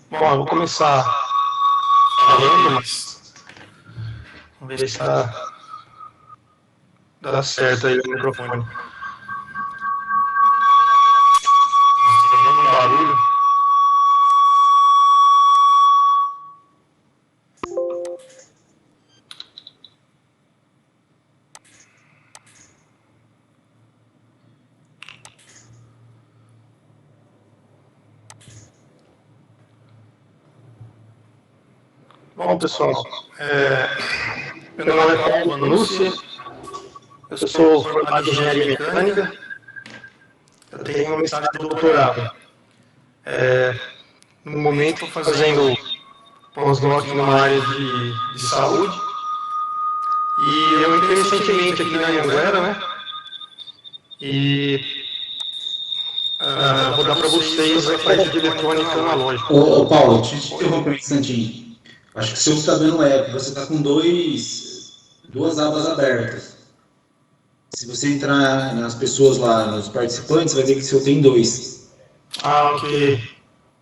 Bom, eu vou começar falando, mas vamos ver se dá certo aí o microfone. Tá dando um barulho. Bom, pessoal, meu nome é Paulo Vanucci, eu sou formado em engenharia mecânica, eu tenho um mestrado e doutorado. No momento, estou fazendo pós-doc numa área de saúde, e eu entrei recentemente aqui na Anhanguera, né? E vou dar para vocês a parte de eletrônica analógica. Ô Paulo, deixa eu te interromper um instantinho. Acho que o seu está dando eco. Você está com duas abas abertas. Se você entrar nas pessoas lá, nos participantes, vai ver que o seu tem dois. Ah, ok.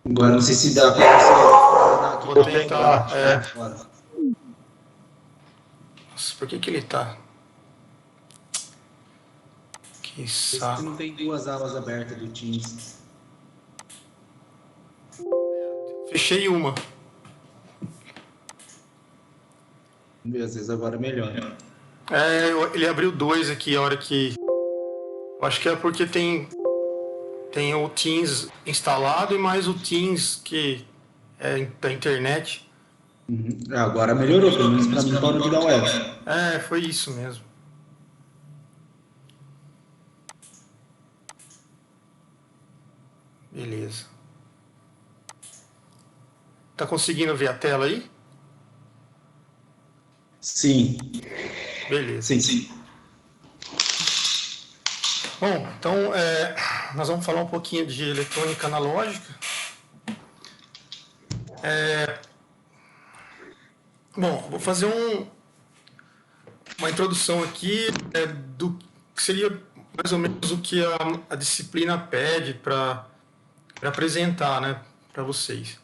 Agora, não sei se dá para você. Vou tentar. Nossa, Por que ele tá? Que saco. Você não tem duas abas abertas do Teams. Fechei uma. Às vezes agora melhora. Ele abriu dois aqui a hora que... Eu acho que é porque tem o Teams instalado e mais o Teams que é da internet. Agora melhorou, pelo menos para mim parou de dar o eco. Foi isso mesmo. Beleza. Tá conseguindo ver a tela aí? Sim. Beleza. Sim. Bom, então nós vamos falar um pouquinho de eletrônica analógica. Bom, vou fazer uma introdução aqui do que seria mais ou menos o que a disciplina pede para apresentar, né, para vocês.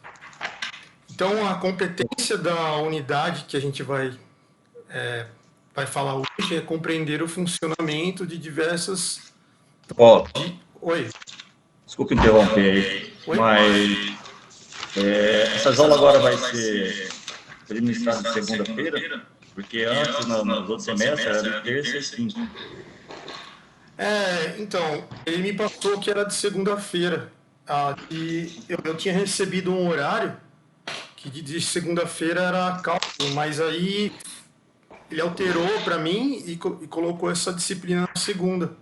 Então, a competência da unidade que a gente vai falar hoje é compreender o funcionamento de diversas... Ó, Oi. desculpa interromper aí, Oi? mas essas aulas agora vai ser administradas de segunda-feira, porque antes, nos outros semestres, era de terça e quinta. Então, ele me passou que era de segunda-feira. E eu tinha recebido um horário que de segunda-feira era cálculo, mas aí ele alterou para mim e colocou essa disciplina na segunda.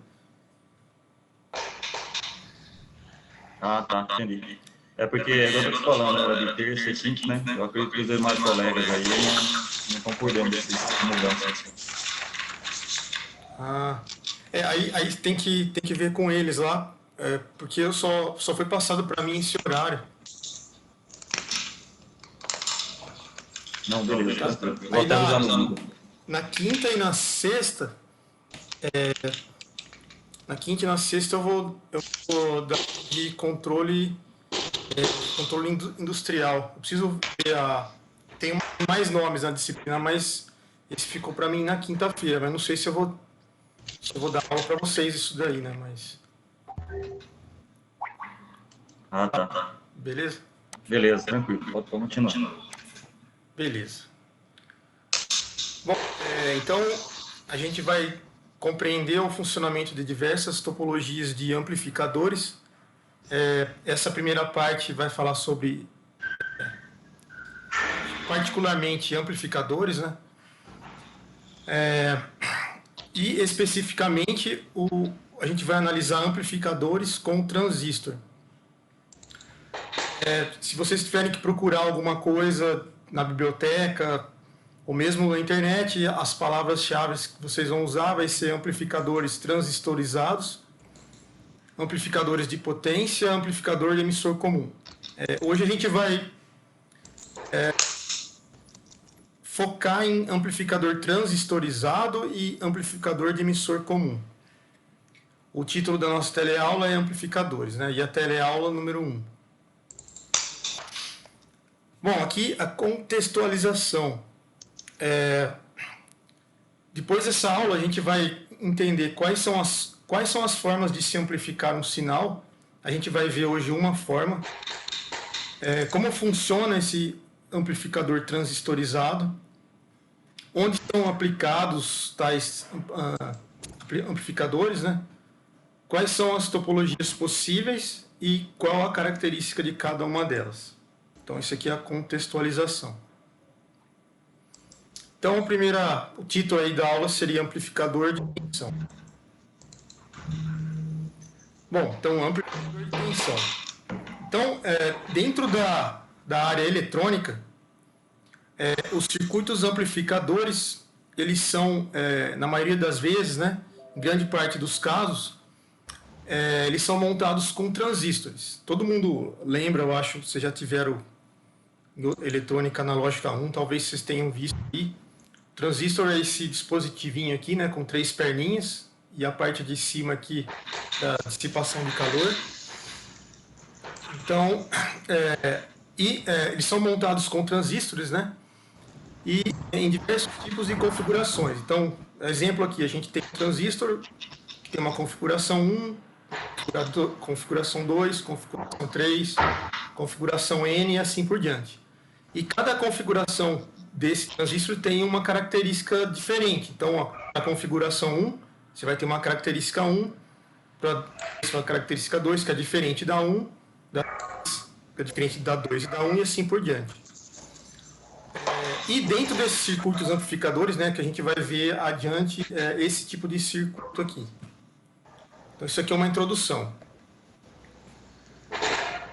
Ah, tá, entendi. É porque, agora eu tô te falando, era de terça e quinta, né? Eu acredito que os demais colegas aí não estão por dentro dessas mudanças. Aí tem que ver com eles lá, porque eu só foi passado para mim esse horário. Não, beleza, tá? Aí Vou até avisar no grupo. na quinta e na sexta, eu vou dar de controle industrial. Eu preciso ver tem mais nomes na disciplina, mas esse ficou para mim na quinta-feira, mas não sei se eu vou dar aula para vocês isso daí, né? Mas... Ah, tá. Beleza? Beleza, tranquilo, pode continuar. Beleza. Bom, então a gente vai compreender o funcionamento de diversas topologias de amplificadores. Essa primeira parte vai falar sobre, particularmente, amplificadores, né? E especificamente a gente vai analisar amplificadores com transistor. Se vocês tiverem que procurar alguma coisa na biblioteca ou mesmo na internet, as palavras-chave que vocês vão usar vai ser amplificadores transistorizados, amplificadores de potência, amplificador de emissor comum. Hoje a gente vai focar em amplificador transistorizado e amplificador de emissor comum. O título da nossa teleaula é amplificadores, né? E a teleaula número 1. Bom, aqui a contextualização. Depois dessa aula a gente vai entender quais são as formas de se amplificar um sinal. A gente vai ver hoje uma forma. Como funciona esse amplificador transistorizado, onde estão aplicados tais amplificadores, né? Quais são as topologias possíveis e qual a característica de cada uma delas. Então, isso aqui é a contextualização. Então, o título aí da aula seria amplificador de tensão. Bom, então, amplificador de tensão. Então, dentro da área eletrônica, os circuitos amplificadores, eles são, na maioria das vezes, né, em grande parte dos casos, eles são montados com transistores. Todo mundo lembra, eu acho, vocês já tiveram eletrônica analógica 1, talvez vocês tenham visto aí. Transistor é esse dispositivinho aqui, né, com 3 perninhas, e a parte de cima aqui da dissipação de calor. Então, eles são montados com transistores, né? E em diversos tipos de configurações. Então, exemplo aqui, a gente tem um transistor que tem uma configuração 1, configuração 2, configuração 3, configuração N e assim por diante. E cada configuração desse transistor tem uma característica diferente. Então, a configuração 1, você vai ter uma característica 1, uma característica 2, que é diferente da 1, que é diferente da 2 e da 1 e assim por diante. E dentro desses circuitos amplificadores, né, que a gente vai ver adiante, esse tipo de circuito aqui. Então, isso aqui é uma introdução.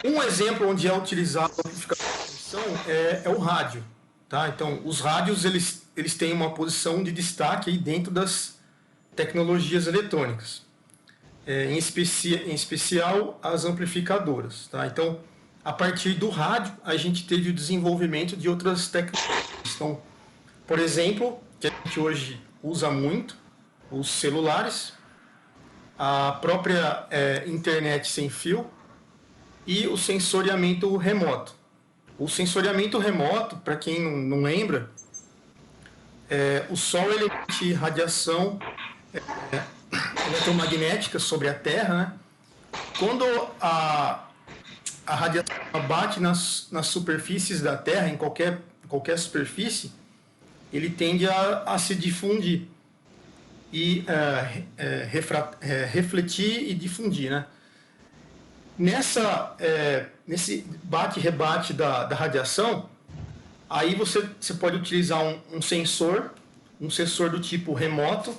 Um exemplo onde é utilizado o amplificador de tensão é o rádio. Tá? Então, os rádios eles têm uma posição de destaque aí dentro das tecnologias eletrônicas. Em especial as amplificadoras. Tá? Então, a partir do rádio, a gente teve o desenvolvimento de outras tecnologias. Então, por exemplo, que a gente hoje usa muito, os celulares, a própria internet sem fio e o sensoriamento remoto. O sensoriamento remoto, para quem não lembra, o Sol ele emite radiação eletromagnética sobre a Terra, né? Quando a radiação bate nas superfícies da Terra, em qualquer superfície, ele tende a se difundir e refletir e difundir, né? Nesse bate-rebate da radiação, aí você pode utilizar um sensor do tipo remoto,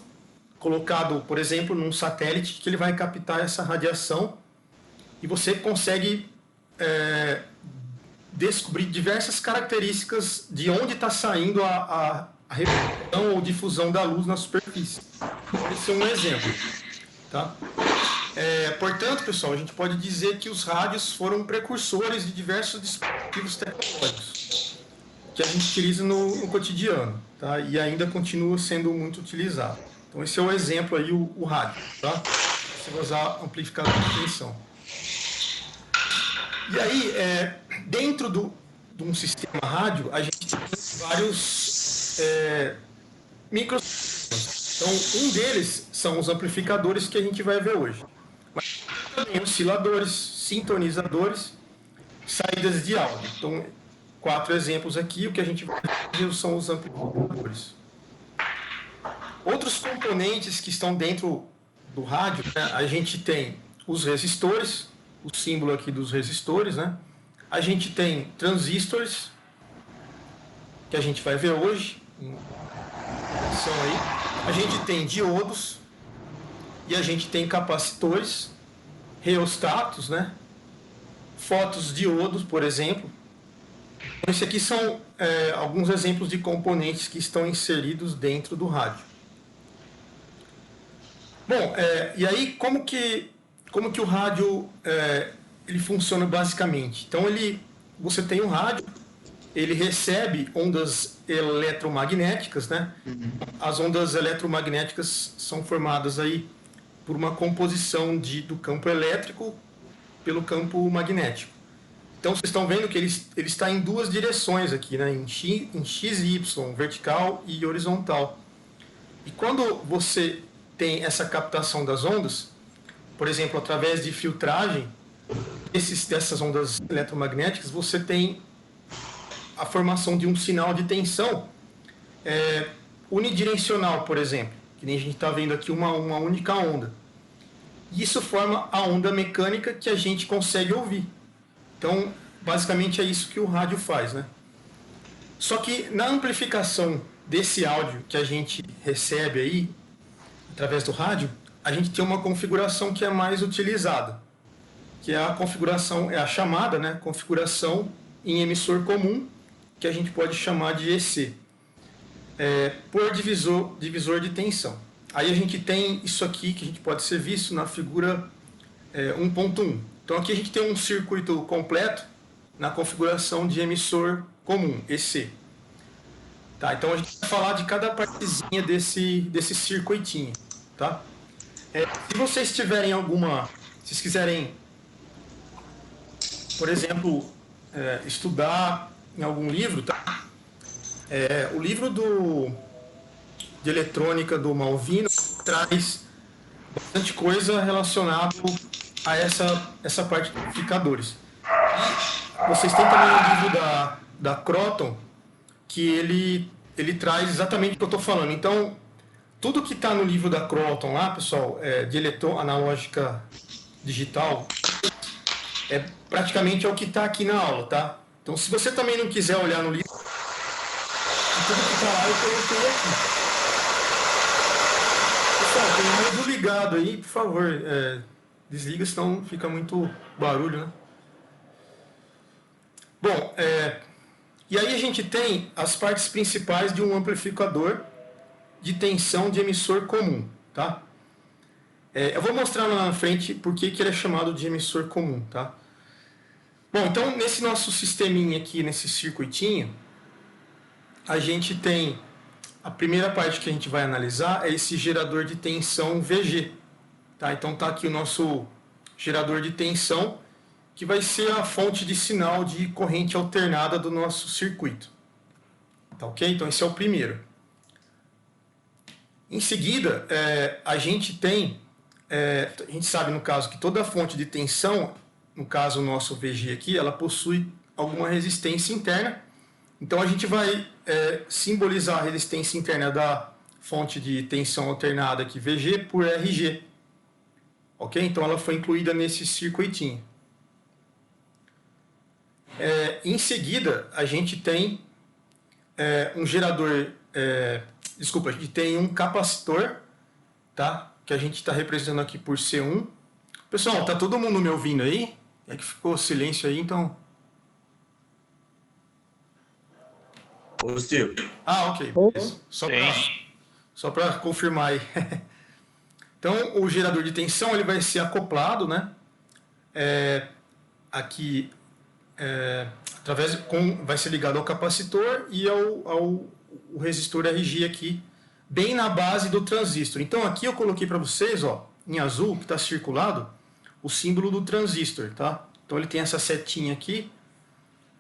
colocado, por exemplo, num satélite, que ele vai captar essa radiação e você consegue descobrir diversas características de onde está saindo a reflexão ou difusão da luz na superfície. Esse é um exemplo. Tá? Portanto, pessoal, a gente pode dizer que os rádios foram precursores de diversos dispositivos tecnológicos que a gente utiliza no cotidiano, tá? E ainda continua sendo muito utilizado. Então, esse é o exemplo aí, o rádio. Tá? Você vai usar amplificador de tensão. E aí, dentro de um sistema rádio, a gente tem vários microsistemas. Então, um deles são os amplificadores que a gente vai ver hoje. Mas também osciladores, sintonizadores, saídas de áudio. Então, 4 exemplos aqui. O que a gente vai ver são os amplificadores. Outros componentes que estão dentro do rádio, né, a gente tem os resistores, o símbolo aqui dos resistores, né? A gente tem transistores, que a gente vai ver hoje, são aí. A gente tem diodos e a gente tem capacitores, reostatos, né? Fotodiodos, por exemplo. Esses aqui são alguns exemplos de componentes que estão inseridos dentro do rádio. Bom, e aí como que o rádio ele funciona basicamente? Então você tem um rádio, ele recebe ondas eletromagnéticas, né? As ondas eletromagnéticas são formadas aí por uma composição do campo elétrico pelo campo magnético. Então vocês estão vendo que ele está em duas direções aqui, né? Em X e Y, vertical e horizontal. E quando você tem essa captação das ondas, por exemplo, através de filtragem dessas ondas eletromagnéticas, você tem a formação de um sinal de tensão unidirecional, por exemplo, que nem a gente está vendo aqui uma única onda. E isso forma a onda mecânica que a gente consegue ouvir. Então, basicamente é isso que o rádio faz, né? Só que na amplificação desse áudio que a gente recebe aí, através do rádio, a gente tem uma configuração que é mais utilizada, que é a configuração, é a chamada, né, configuração em emissor comum, que a gente pode chamar de EC, por divisor de tensão. Aí a gente tem isso aqui que a gente pode ser visto na figura 1.1. Então aqui a gente tem um circuito completo na configuração de emissor comum, EC. Tá, então a gente vai falar de cada partezinha desse circuitinho. Tá? Se vocês tiverem se vocês quiserem, por exemplo, estudar em algum livro, tá? O livro de eletrônica do Malvino traz bastante coisa relacionada a essa parte de amplificadores. E vocês têm também o livro da Croton, que ele traz exatamente o que eu estou falando. Então, tudo que está no livro da Croton lá, pessoal, de analógica digital, praticamente é o que está aqui na aula, tá? Então, se você também não quiser olhar no livro, tudo que está lá eu coloquei aqui. Pessoal, tem um mundo ligado aí, por favor, desliga, senão fica muito barulho, né? Bom, e aí a gente tem as partes principais de um amplificador de tensão de emissor comum, tá? Eu vou mostrar lá na frente por que ele é chamado de emissor comum, tá? Bom, então nesse nosso sisteminha aqui, nesse circuitinho, a gente tem a primeira parte que a gente vai analisar é esse gerador de tensão VG, tá? Então tá aqui o nosso gerador de tensão, que vai ser a fonte de sinal de corrente alternada do nosso circuito. Tá ok? Então esse é o primeiro. Em seguida, a gente tem, a gente sabe no caso que toda fonte de tensão, no caso o nosso VG aqui, ela possui alguma resistência interna. Então a gente vai simbolizar a resistência interna da fonte de tensão alternada aqui, VG, por RG. Ok? Então ela foi incluída nesse circuitinho. Em seguida, a gente tem um gerador, a gente tem um capacitor, tá? Que a gente está representando aqui por C1. Pessoal, tá todo mundo me ouvindo aí? É que ficou silêncio aí, então... Positivo. Ok. Só para confirmar aí. Então, o gerador de tensão ele vai ser acoplado, né? Aqui... vai ser ligado ao capacitor e ao resistor RG aqui, bem na base do transistor. Então aqui eu coloquei para vocês, ó, em azul, que está circulado, o símbolo do transistor, tá? Então ele tem essa setinha aqui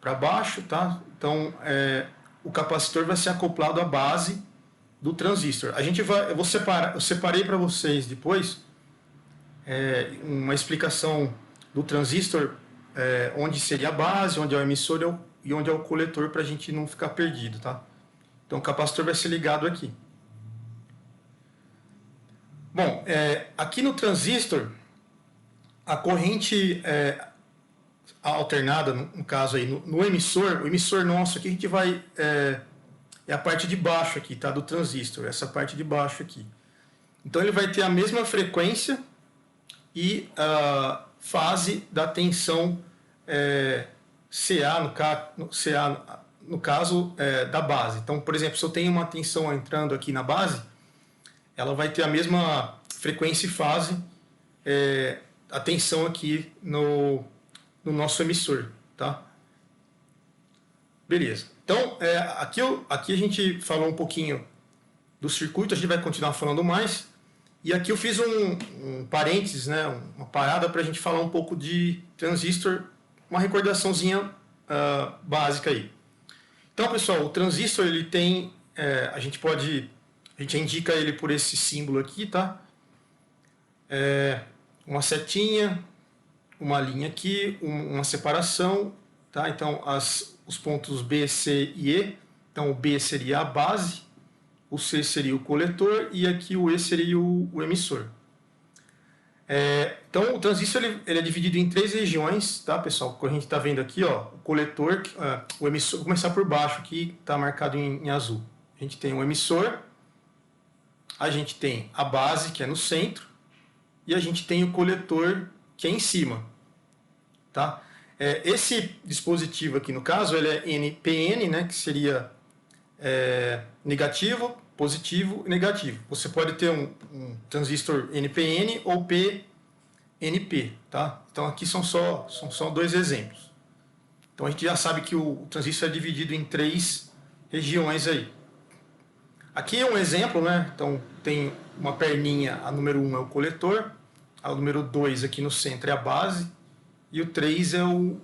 para baixo, tá? Então o capacitor vai ser acoplado à base do transistor. Eu separei para vocês depois uma explicação do transistor, onde seria a base, onde é o emissor e onde é o coletor, para a gente não ficar perdido, tá? Então o capacitor vai ser ligado aqui. Bom, aqui no transistor, a corrente alternada, no caso aí, no emissor, o emissor nosso aqui, a gente vai... é a parte de baixo aqui, tá? Do transistor, essa parte de baixo aqui. Então ele vai ter a mesma frequência e a fase da tensão CA, no caso da base. Então, por exemplo, se eu tenho uma tensão entrando aqui na base, ela vai ter a mesma frequência e fase, a tensão aqui no nosso emissor, tá? Beleza. Então, aqui a gente falou um pouquinho do circuito, a gente vai continuar falando mais. E aqui eu fiz um parênteses, né, uma parada para a gente falar um pouco de transistor uma recordaçãozinha básica aí. Então, pessoal, o transistor ele tem, a gente indica ele por esse símbolo aqui, tá? Uma setinha, uma linha aqui, uma separação, tá? Então, os pontos B, C e E. Então, o B seria a base, o C seria o coletor e aqui o E seria o emissor. Então, o transistor ele é dividido em 3 regiões, tá, pessoal? Como a gente está vendo aqui, ó, o coletor, o emissor, vou começar por baixo aqui, está marcado em azul. A gente tem o emissor, a gente tem a base, que é no centro, e a gente tem o coletor, que é em cima. Tá? Esse dispositivo aqui, no caso, ele é NPN, né, que seria negativo, positivo e negativo. Você pode ter um transistor NPN ou PNP. Tá? Então aqui são só 2 exemplos. Então a gente já sabe que o transistor é dividido em 3 regiões aí. Aqui é um exemplo, né? Então tem uma perninha, a número 1 é o coletor, a número 2 aqui no centro é a base, e o 3 é o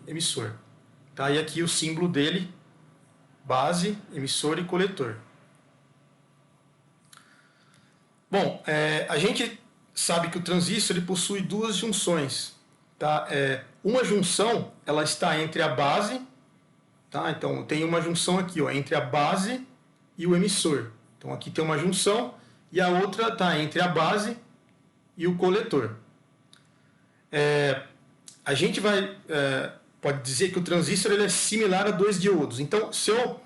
emissor. Tá? E aqui o símbolo dele, base, emissor e coletor. Bom, a gente sabe que o transistor ele possui 2 junções. Tá? Uma junção ela está entre a base, tá? Então tem uma junção aqui, ó, entre a base e o emissor. Então aqui tem uma junção e a outra está entre a base e o coletor. A gente pode dizer que o transistor ele é similar a 2 diodos. Então, se eu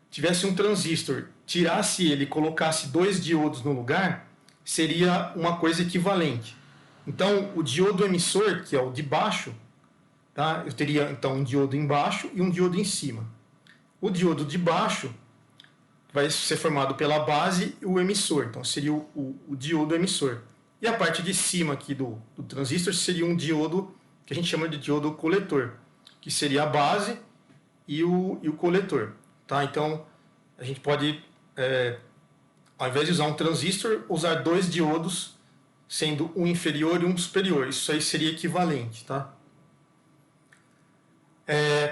tivesse um transistor, tirasse ele e colocasse 2 diodos no lugar, seria uma coisa equivalente. Então, o diodo emissor, que é o de baixo, tá? Eu teria então um diodo embaixo e um diodo em cima. O diodo de baixo vai ser formado pela base e o emissor, então seria o diodo emissor. E a parte de cima aqui do transistor seria um diodo que a gente chama de diodo coletor, que seria a base e o coletor. Tá? Então, a gente pode, ao invés de usar um transistor, usar 2 diodos, sendo um inferior e um superior. Isso aí seria equivalente. Tá?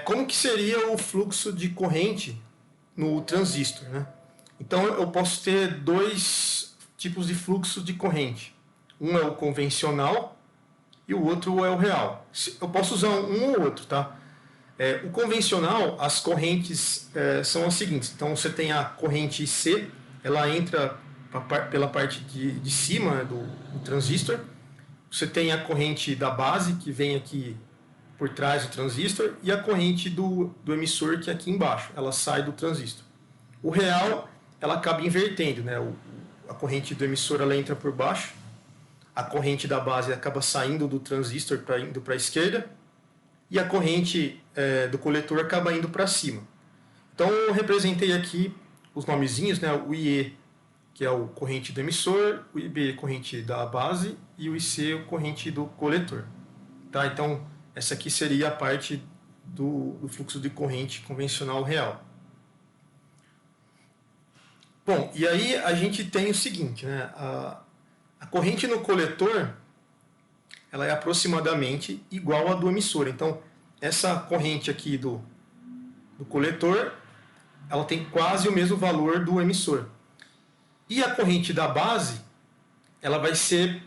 Como que seria o fluxo de corrente no transistor? Né? Então, eu posso ter 2 tipos de fluxo de corrente. Um é o convencional e o outro é o real. Eu posso usar um ou outro, tá? O convencional, as correntes são as seguintes. Então, você tem a corrente C, ela entra pela parte de cima do transistor. Você tem a corrente da base, que vem aqui por trás do transistor, e a corrente do emissor, que é aqui embaixo. Ela sai do transistor. O real, ela acaba invertendo, né? A corrente do emissor ela entra por baixo, a corrente da base acaba saindo do transistor indo para a esquerda, e a corrente do coletor acaba indo para cima. Então eu representei aqui os nomezinhos, né? O IE, que é o corrente do emissor, o IB, corrente da base, e o IC, o corrente do coletor. Tá? Então essa aqui seria a parte do fluxo de corrente convencional real. Bom, e aí a gente tem o seguinte, né? A corrente no coletor ela é aproximadamente igual à do emissor. Então, essa corrente aqui do coletor ela tem quase o mesmo valor do emissor. E a corrente da base ela vai ser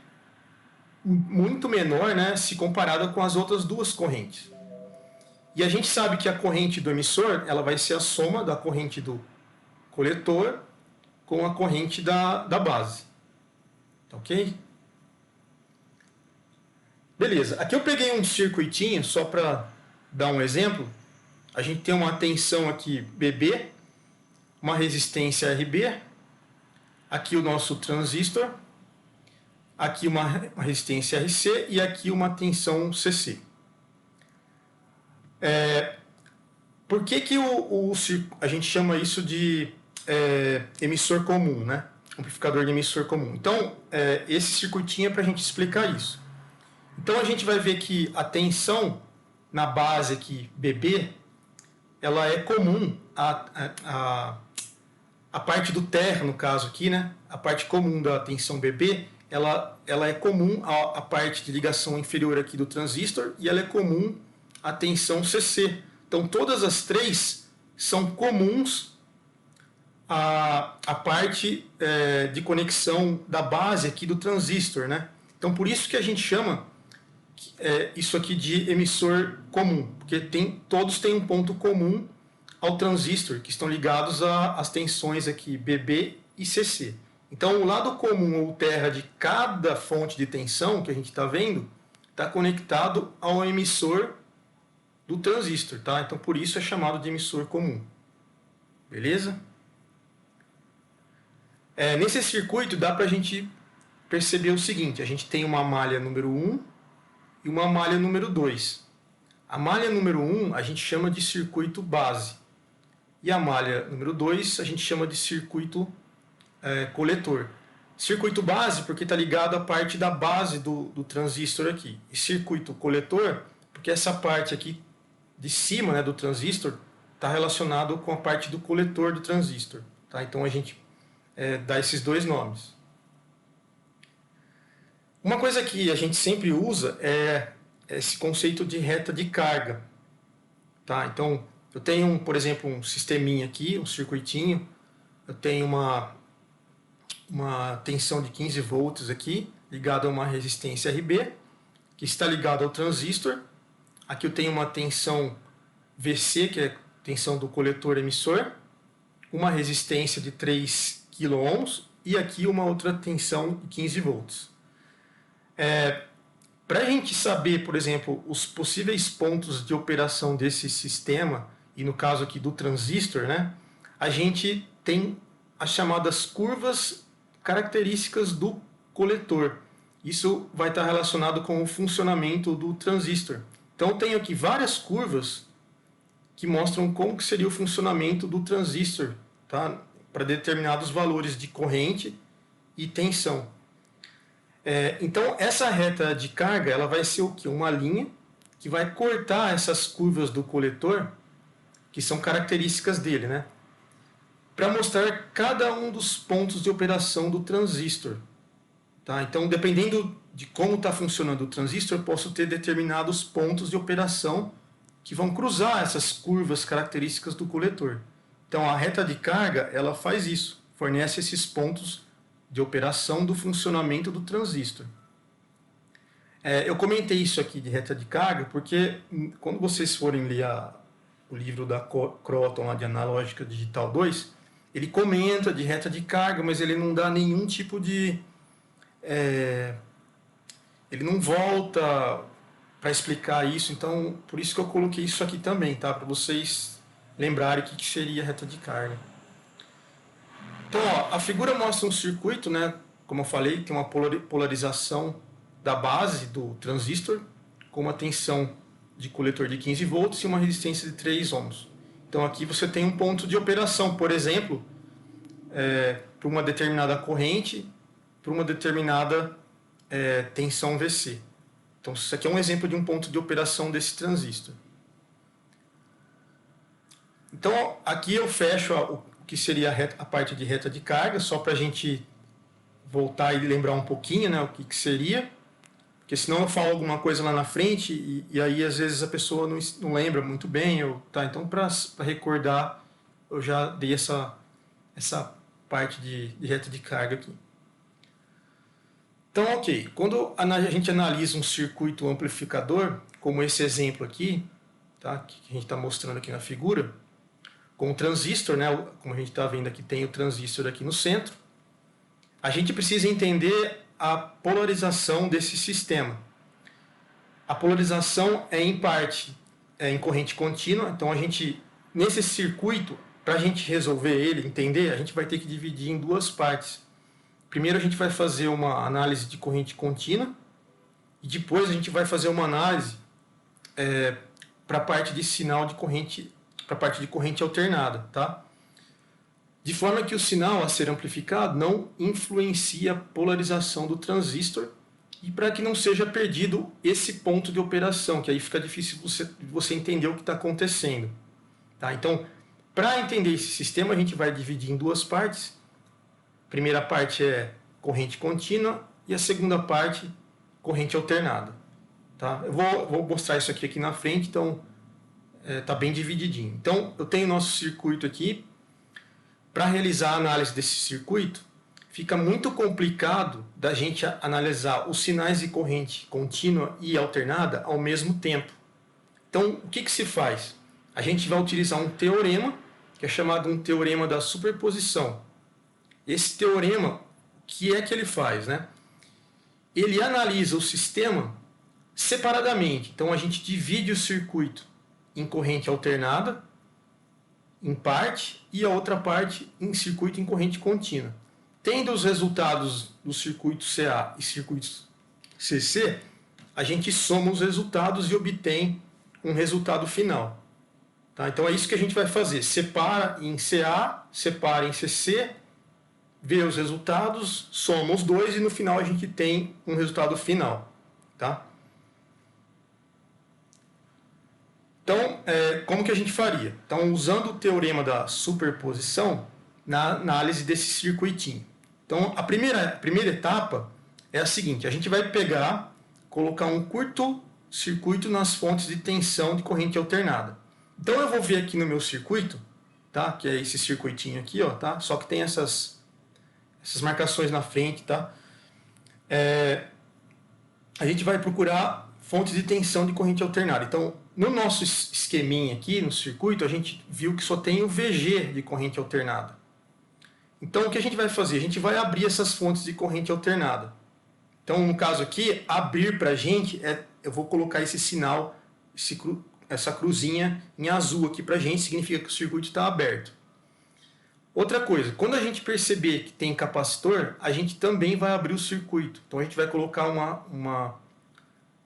muito menor, né, se comparada com as outras 2 correntes. E a gente sabe que a corrente do emissor ela vai ser a soma da corrente do coletor com a corrente da base. Tá ok? Beleza. Aqui eu peguei um circuitinho só para dar um exemplo. A gente tem uma tensão aqui BB, uma resistência RB, aqui o nosso transistor, aqui uma resistência RC e aqui uma tensão CC. Por que a gente chama isso de emissor comum, né? Amplificador de emissor comum. Então, esse circuitinho é para a gente explicar isso. Então, a gente vai ver que a tensão na base aqui, BB, ela é comum a parte do terra, no caso aqui, né? A parte comum da tensão BB, ela é comum à parte de ligação inferior aqui do transistor e ela é comum a tensão CC. Então, todas as três são comuns à parte de conexão da base aqui do transistor, né? Então, por isso que a gente chama isso aqui de emissor comum, porque todos têm um ponto comum ao transistor, que estão ligados às tensões aqui BB e CC. Então, o lado comum ou terra de cada fonte de tensão que a gente está vendo está conectado ao emissor do transistor, tá? Então, por isso é chamado de emissor comum. Beleza? Nesse circuito dá para a gente perceber o seguinte: a gente tem uma malha número 1 e uma malha número 2. A malha número 1 a gente chama de circuito base. E a malha número 2 a gente chama de circuito coletor. Circuito base porque está ligado à parte da base do transistor aqui. E circuito coletor porque essa parte aqui de cima, né, do transistor está relacionado com a parte do coletor do transistor. Tá? Então a gente dá esses dois nomes. Uma coisa que a gente sempre usa é esse conceito de reta de carga. Tá? Então eu tenho, por exemplo, um sisteminha aqui, um circuitinho. Eu tenho uma tensão de 15 volts aqui, ligada a uma resistência RB, que está ligada ao transistor. Aqui eu tenho uma tensão VC, que é a tensão do coletor emissor, uma resistência de 3 kΩ e aqui uma outra tensão de 15 volts. Para a gente saber, por exemplo, os possíveis pontos de operação desse sistema, e no caso aqui do transistor, né, a gente tem as chamadas curvas características do coletor. Isso vai estar relacionado com o funcionamento do transistor. Então eu tenho aqui várias curvas que mostram como que seria o funcionamento do transistor, tá? Para determinados valores de corrente e tensão. Então essa reta de carga ela vai ser o quê? Uma linha que vai cortar essas curvas do coletor, que são características dele, né? Para mostrar cada um dos pontos de operação do transistor. Tá? Então, dependendo de como está funcionando o transistor, eu posso ter determinados pontos de operação que vão cruzar essas curvas características do coletor. Então, a reta de carga ela faz isso, fornece esses pontos de operação do funcionamento do transistor. Eu comentei isso aqui de reta de carga porque quando vocês forem ler o livro da Croton, lá de Analógica Digital 2, ele comenta de reta de carga, mas ele não dá nenhum tipo de... ele não volta para explicar isso, então por isso que eu coloquei isso aqui também, tá? Para vocês lembrarem o que seria reta de carga. Então, ó, a figura mostra um circuito, né? Como eu falei, tem uma polarização da base do transistor, com uma tensão de coletor de 15 volts e uma resistência de 3 ohms. Então aqui você tem um ponto de operação, por exemplo, para uma determinada corrente, para uma determinada tensão VC. Então isso aqui é um exemplo de um ponto de operação desse transistor. Então aqui eu fecho o que seria a parte de reta de carga, só para a gente voltar e lembrar um pouquinho, né, o que seria. Porque senão eu falo alguma coisa lá na frente e aí às vezes a pessoa não lembra muito bem. Então, para recordar, eu já dei essa parte de reta de carga aqui. Então, ok. Quando a gente analisa um circuito amplificador, como esse exemplo aqui, tá, que a gente está mostrando aqui na figura, com o transistor, né, como a gente está vendo aqui, tem o transistor aqui no centro, a gente precisa entender a polarização desse sistema. A polarização é em parte em corrente contínua, então nesse circuito, para a gente resolver ele, entender, a gente vai ter que dividir em duas partes. Primeiro a gente vai fazer uma análise de corrente contínua e depois a gente vai fazer uma análise para a parte de sinal de corrente, para a parte de corrente alternada, tá? De forma que o sinal a ser amplificado não influencia a polarização do transistor e para que não seja perdido esse ponto de operação, que aí fica difícil você entender o que está acontecendo. Tá? Então, para entender esse sistema, a gente vai dividir em duas partes. A primeira parte é corrente contínua e a segunda parte, corrente alternada. Tá? Eu vou mostrar isso aqui na frente, então está bem divididinho. Então, eu tenho nosso circuito aqui. Para realizar a análise desse circuito, fica muito complicado da gente analisar os sinais de corrente contínua e alternada ao mesmo tempo. Então, o que se faz? A gente vai utilizar um teorema, que é chamado um teorema da superposição. Esse teorema, o que é que ele faz, né? Ele analisa o sistema separadamente. Então, a gente divide o circuito em corrente alternada, em parte, e a outra parte em circuito em corrente contínua. Tendo os resultados do circuito CA e circuito CC, a gente soma os resultados e obtém um resultado final. Tá? Então é isso que a gente vai fazer. Separa em CA, separa em CC, vê os resultados, soma os dois e no final a gente tem um resultado final. Tá? Então, como que a gente faria? Então, usando o teorema da superposição na análise desse circuitinho. Então, a primeira etapa é a seguinte: a gente vai colocar um curto-circuito nas fontes de tensão de corrente alternada. Então, eu vou ver aqui no meu circuito, tá? Que é esse circuitinho aqui, ó, tá? Só que tem essas marcações na frente, tá? A gente vai procurar fontes de tensão de corrente alternada. Então, no nosso esqueminha aqui, no circuito, a gente viu que só tem o VG de corrente alternada. Então, o que a gente vai fazer? A gente vai abrir essas fontes de corrente alternada. Então, no caso aqui, abrir para a gente, eu vou colocar esse sinal, essa cruzinha em azul aqui para a gente, significa que o circuito está aberto. Outra coisa, quando a gente perceber que tem capacitor, a gente também vai abrir o circuito. Então, a gente vai colocar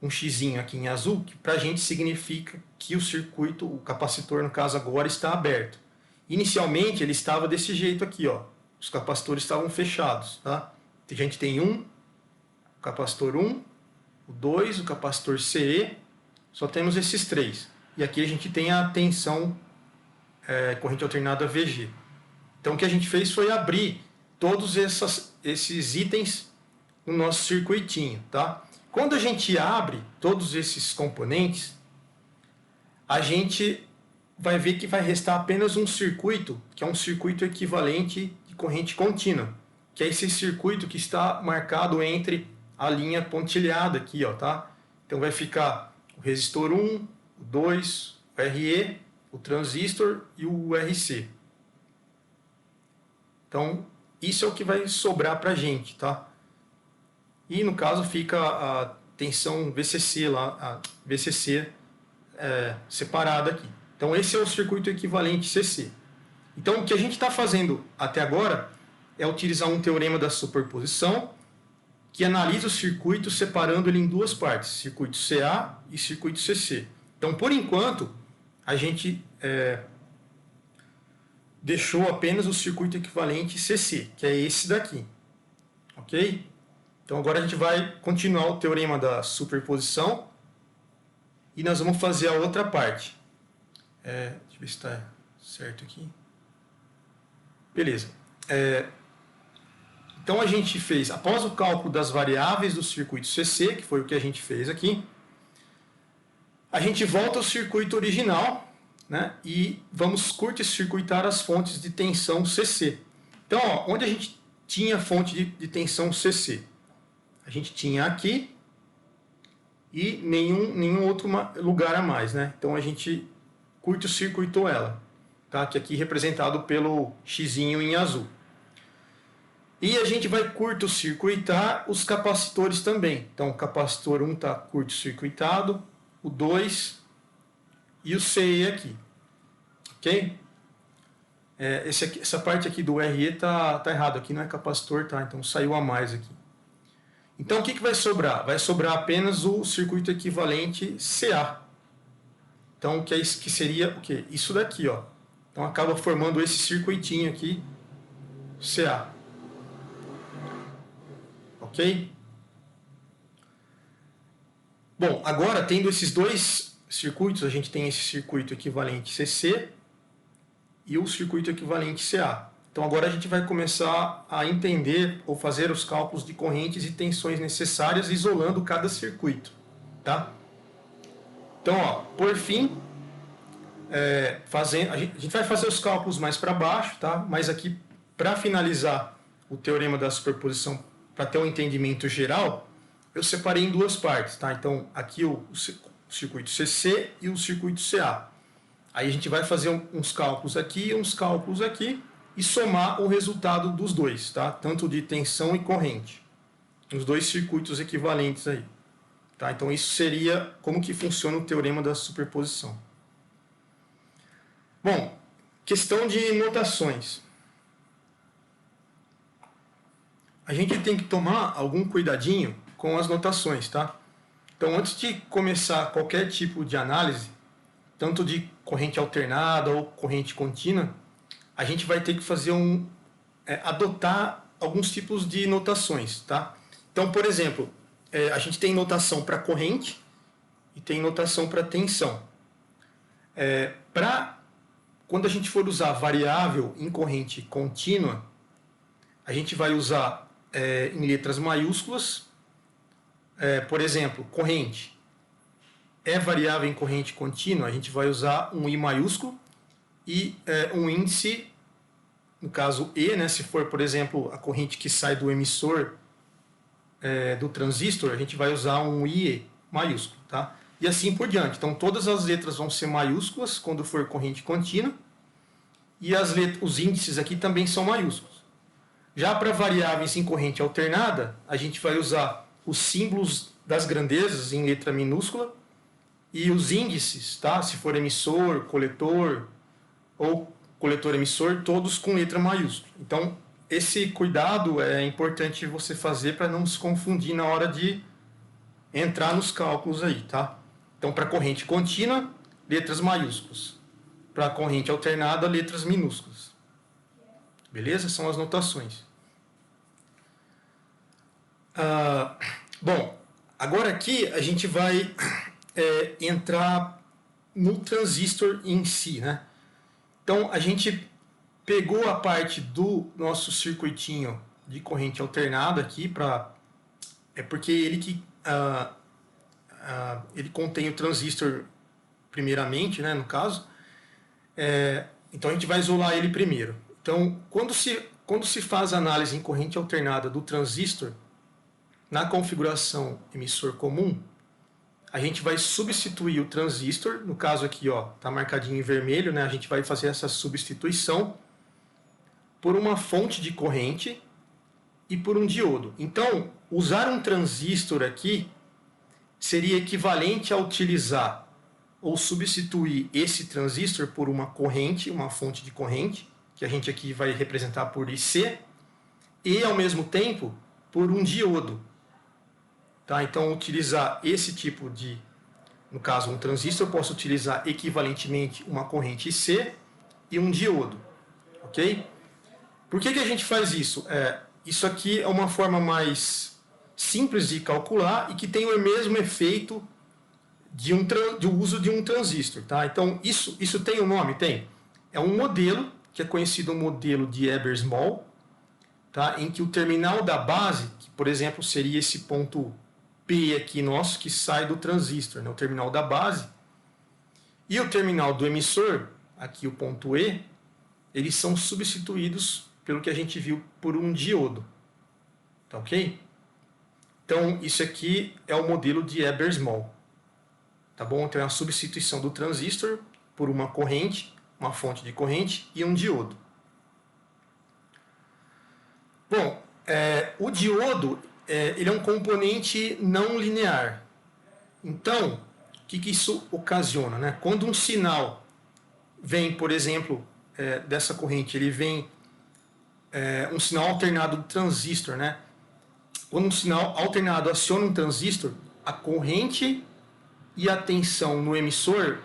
um xizinho aqui em azul, que para a gente significa que o circuito, o capacitor no caso agora, está aberto. Inicialmente ele estava desse jeito aqui, ó. Os capacitores estavam fechados, tá? A gente tem o capacitor 1, o 2, o capacitor CE, só temos esses três. E aqui a gente tem a tensão corrente alternada VG. Então o que a gente fez foi abrir todos esses itens no nosso circuitinho, tá? Quando a gente abre todos esses componentes, a gente vai ver que vai restar apenas um circuito, que é um circuito equivalente de corrente contínua, que é esse circuito que está marcado entre a linha pontilhada aqui, ó, tá? Então vai ficar o resistor 1, o 2, o RE, o transistor e o RC. Então, isso é o que vai sobrar para a gente, tá? E no caso fica a tensão VCC lá, a VCC separada aqui. Então esse é o circuito equivalente CC. Então o que a gente está fazendo até agora é utilizar um teorema da superposição que analisa o circuito separando ele em duas partes, circuito CA e circuito CC. Então por enquanto a gente deixou apenas o circuito equivalente CC, que é esse daqui. Ok? Então agora a gente vai continuar o teorema da superposição e nós vamos fazer a outra parte. Deixa eu ver se está certo aqui. Beleza. Então a gente fez, após o cálculo das variáveis do circuito CC, que foi o que a gente fez aqui, a gente volta ao circuito original, né, e vamos curto-circuitar as fontes de tensão CC. Então, ó, onde a gente tinha fonte de tensão CC? A gente tinha aqui e nenhum outro lugar a mais, né? Então a gente curto-circuitou ela, tá? Que aqui é representado pelo xizinho em azul. E a gente vai curto-circuitar os capacitores também. Então o capacitor 1 está curto-circuitado, o 2 e o CE aqui. Ok? Essa parte aqui do RE tá errado, aqui não é capacitor, tá? Então saiu a mais aqui. Então, o que vai sobrar? Vai sobrar apenas o circuito equivalente CA. Então, que seria o quê? Isso daqui, ó. Então, acaba formando esse circuitinho aqui, CA. Ok? Bom, agora, tendo esses dois circuitos, a gente tem esse circuito equivalente CC e o circuito equivalente CA. Então agora a gente vai começar a entender ou fazer os cálculos de correntes e tensões necessárias isolando cada circuito, tá? Então, ó, por fim, a gente vai fazer os cálculos mais para baixo, tá? Mas aqui, para finalizar o teorema da superposição, para ter um entendimento geral, eu separei em duas partes, tá? Então, aqui o circuito CC e o circuito CA. Aí a gente vai fazer uns cálculos aqui e uns cálculos aqui e somar o resultado dos dois, tá? Tanto de tensão e corrente. Os dois circuitos equivalentes aí. Tá? Então, isso seria como que funciona o teorema da superposição. Bom, questão de notações. A gente tem que tomar algum cuidadinho com as notações, tá? Então, antes de começar qualquer tipo de análise, tanto de corrente alternada ou corrente contínua, a gente vai ter que fazer adotar alguns tipos de notações, tá? Então, por exemplo, a gente tem notação para corrente e tem notação para tensão. Quando a gente for usar variável em corrente contínua, a gente vai usar em letras maiúsculas. Por exemplo, corrente é variável em corrente contínua, a gente vai usar um I maiúsculo e um índice, no caso E, né, se for, por exemplo, a corrente que sai do emissor do transistor, a gente vai usar um IE maiúsculo, tá? E assim por diante. Então, todas as letras vão ser maiúsculas quando for corrente contínua e os índices aqui também são maiúsculos. Já para variáveis em corrente alternada, a gente vai usar os símbolos das grandezas em letra minúscula e os índices, tá? Se for emissor, coletor ou coletor-emissor, todos com letra maiúscula. Então, esse cuidado é importante você fazer para não se confundir na hora de entrar nos cálculos aí, tá? Então, para corrente contínua, letras maiúsculas. Para corrente alternada, letras minúsculas. Beleza? São as notações. Bom, agora aqui a gente vai entrar no transistor em si, né? Então, a gente pegou a parte do nosso circuitinho de corrente alternada aqui, porque ele ele contém o transistor primeiramente, né, no caso. Então, a gente vai isolar ele primeiro. Então, quando se faz análise em corrente alternada do transistor, na configuração emissor comum, a gente vai substituir o transistor, no caso aqui, ó, tá marcadinho em vermelho, né? A gente vai fazer essa substituição por uma fonte de corrente e por um diodo. Então, usar um transistor aqui seria equivalente a utilizar ou substituir esse transistor por uma corrente, uma fonte de corrente, que a gente aqui vai representar por IC, e ao mesmo tempo por um diodo. Tá? Então, utilizar esse tipo de, no caso, um transistor, eu posso utilizar equivalentemente uma corrente IC e um diodo. Ok? Por que a gente faz isso? Isso aqui é uma forma mais simples de calcular e que tem o mesmo efeito de uso de um transistor. Tá? Então, isso tem um nome? Tem. É um modelo, que é conhecido como modelo de Eber-Small, tá? Em que o terminal da base, que, por exemplo, seria esse ponto P aqui nosso, que sai do transistor, né? O terminal da base, e o terminal do emissor, aqui o ponto E, eles são substituídos, pelo que a gente viu, por um diodo. Tá ok? Então, isso aqui é o modelo de Eber-Small. Tá bom? Então, é a substituição do transistor por uma corrente, uma fonte de corrente e um diodo. Bom, o diodo ele é um componente não linear. Então, o que isso ocasiona? Né? Quando um sinal vem, por exemplo, dessa corrente, ele vem um sinal alternado do transistor, né? Quando um sinal alternado aciona um transistor, a corrente e a tensão no emissor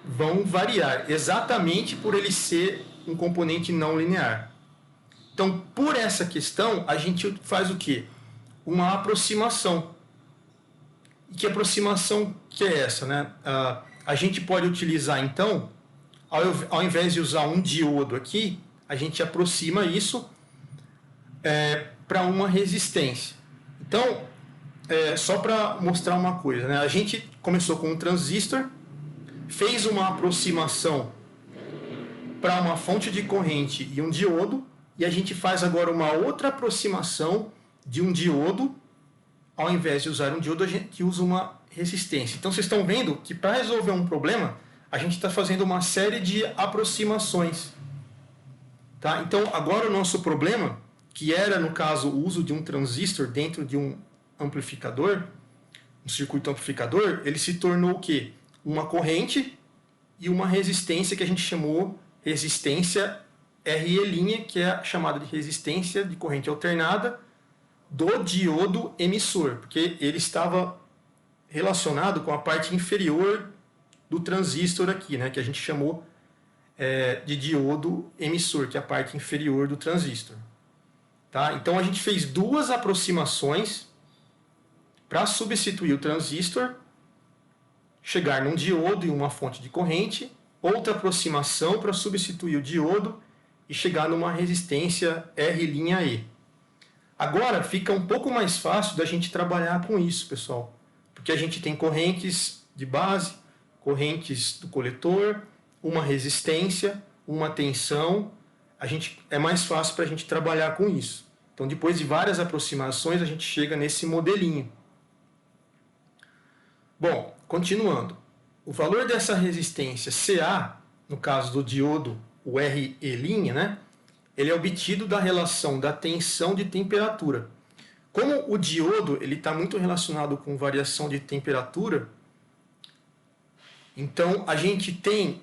vão variar, exatamente por ele ser um componente não linear. Então, por essa questão, a gente faz o quê? Uma aproximação. E que aproximação que é essa? Né? A gente pode utilizar, então, ao invés de usar um diodo aqui, a gente aproxima isso para uma resistência. Então, só para mostrar uma coisa, né? A gente começou com um transistor fez uma aproximação para uma fonte de corrente e um diodo, e a gente faz agora uma outra aproximação de um diodo. Ao invés de usar um diodo, a gente usa uma resistência. Então vocês estão vendo que para resolver um problema, a gente está fazendo uma série de aproximações. Tá? Então agora o nosso problema, que era no caso o uso de um transistor dentro de um amplificador, um circuito amplificador, ele se tornou o quê? Uma corrente e uma resistência que a gente chamou resistência RE', que é a chamada de resistência de corrente alternada do diodo emissor, porque ele estava relacionado com a parte inferior do transistor aqui, né, que a gente chamou de diodo emissor, que é a parte inferior do transistor. Tá? Então a gente fez duas aproximações para substituir o transistor, chegar num diodo e uma fonte de corrente, outra aproximação para substituir o diodo e chegar numa resistência R'(E). Agora fica um pouco mais fácil da gente trabalhar com isso, pessoal, porque a gente tem correntes de base, correntes do coletor, uma resistência, uma tensão. É mais fácil para a gente trabalhar com isso. Então, depois de várias aproximações, a gente chega nesse modelinho. Bom, continuando. O valor dessa resistência CA, no caso do diodo, o RE', né? Ele é obtido da relação da tensão de temperatura. Como o diodo está muito relacionado com variação de temperatura, então a gente tem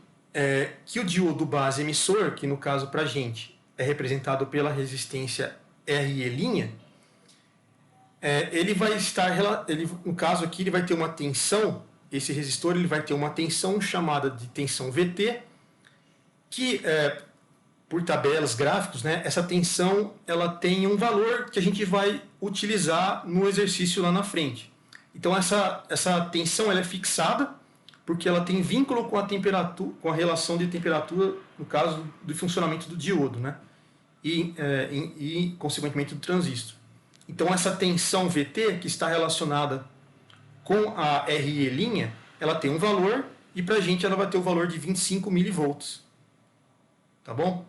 que o diodo base emissor, que no caso para a gente é representado pela resistência RE', ele vai estar, no caso aqui, ele vai ter uma tensão, esse resistor ele vai ter uma tensão chamada de tensão VT, que por tabelas, gráficos, né, essa tensão ela tem um valor que a gente vai utilizar no exercício lá na frente. Então essa tensão ela é fixada porque ela tem vínculo com a temperatura, com a relação de temperatura, no caso do funcionamento do diodo, né, e consequentemente do transistor. Então essa tensão VT, que está relacionada com a RE', ela tem um valor e para a gente ela vai ter o valor de 25 milivolts. Tá bom?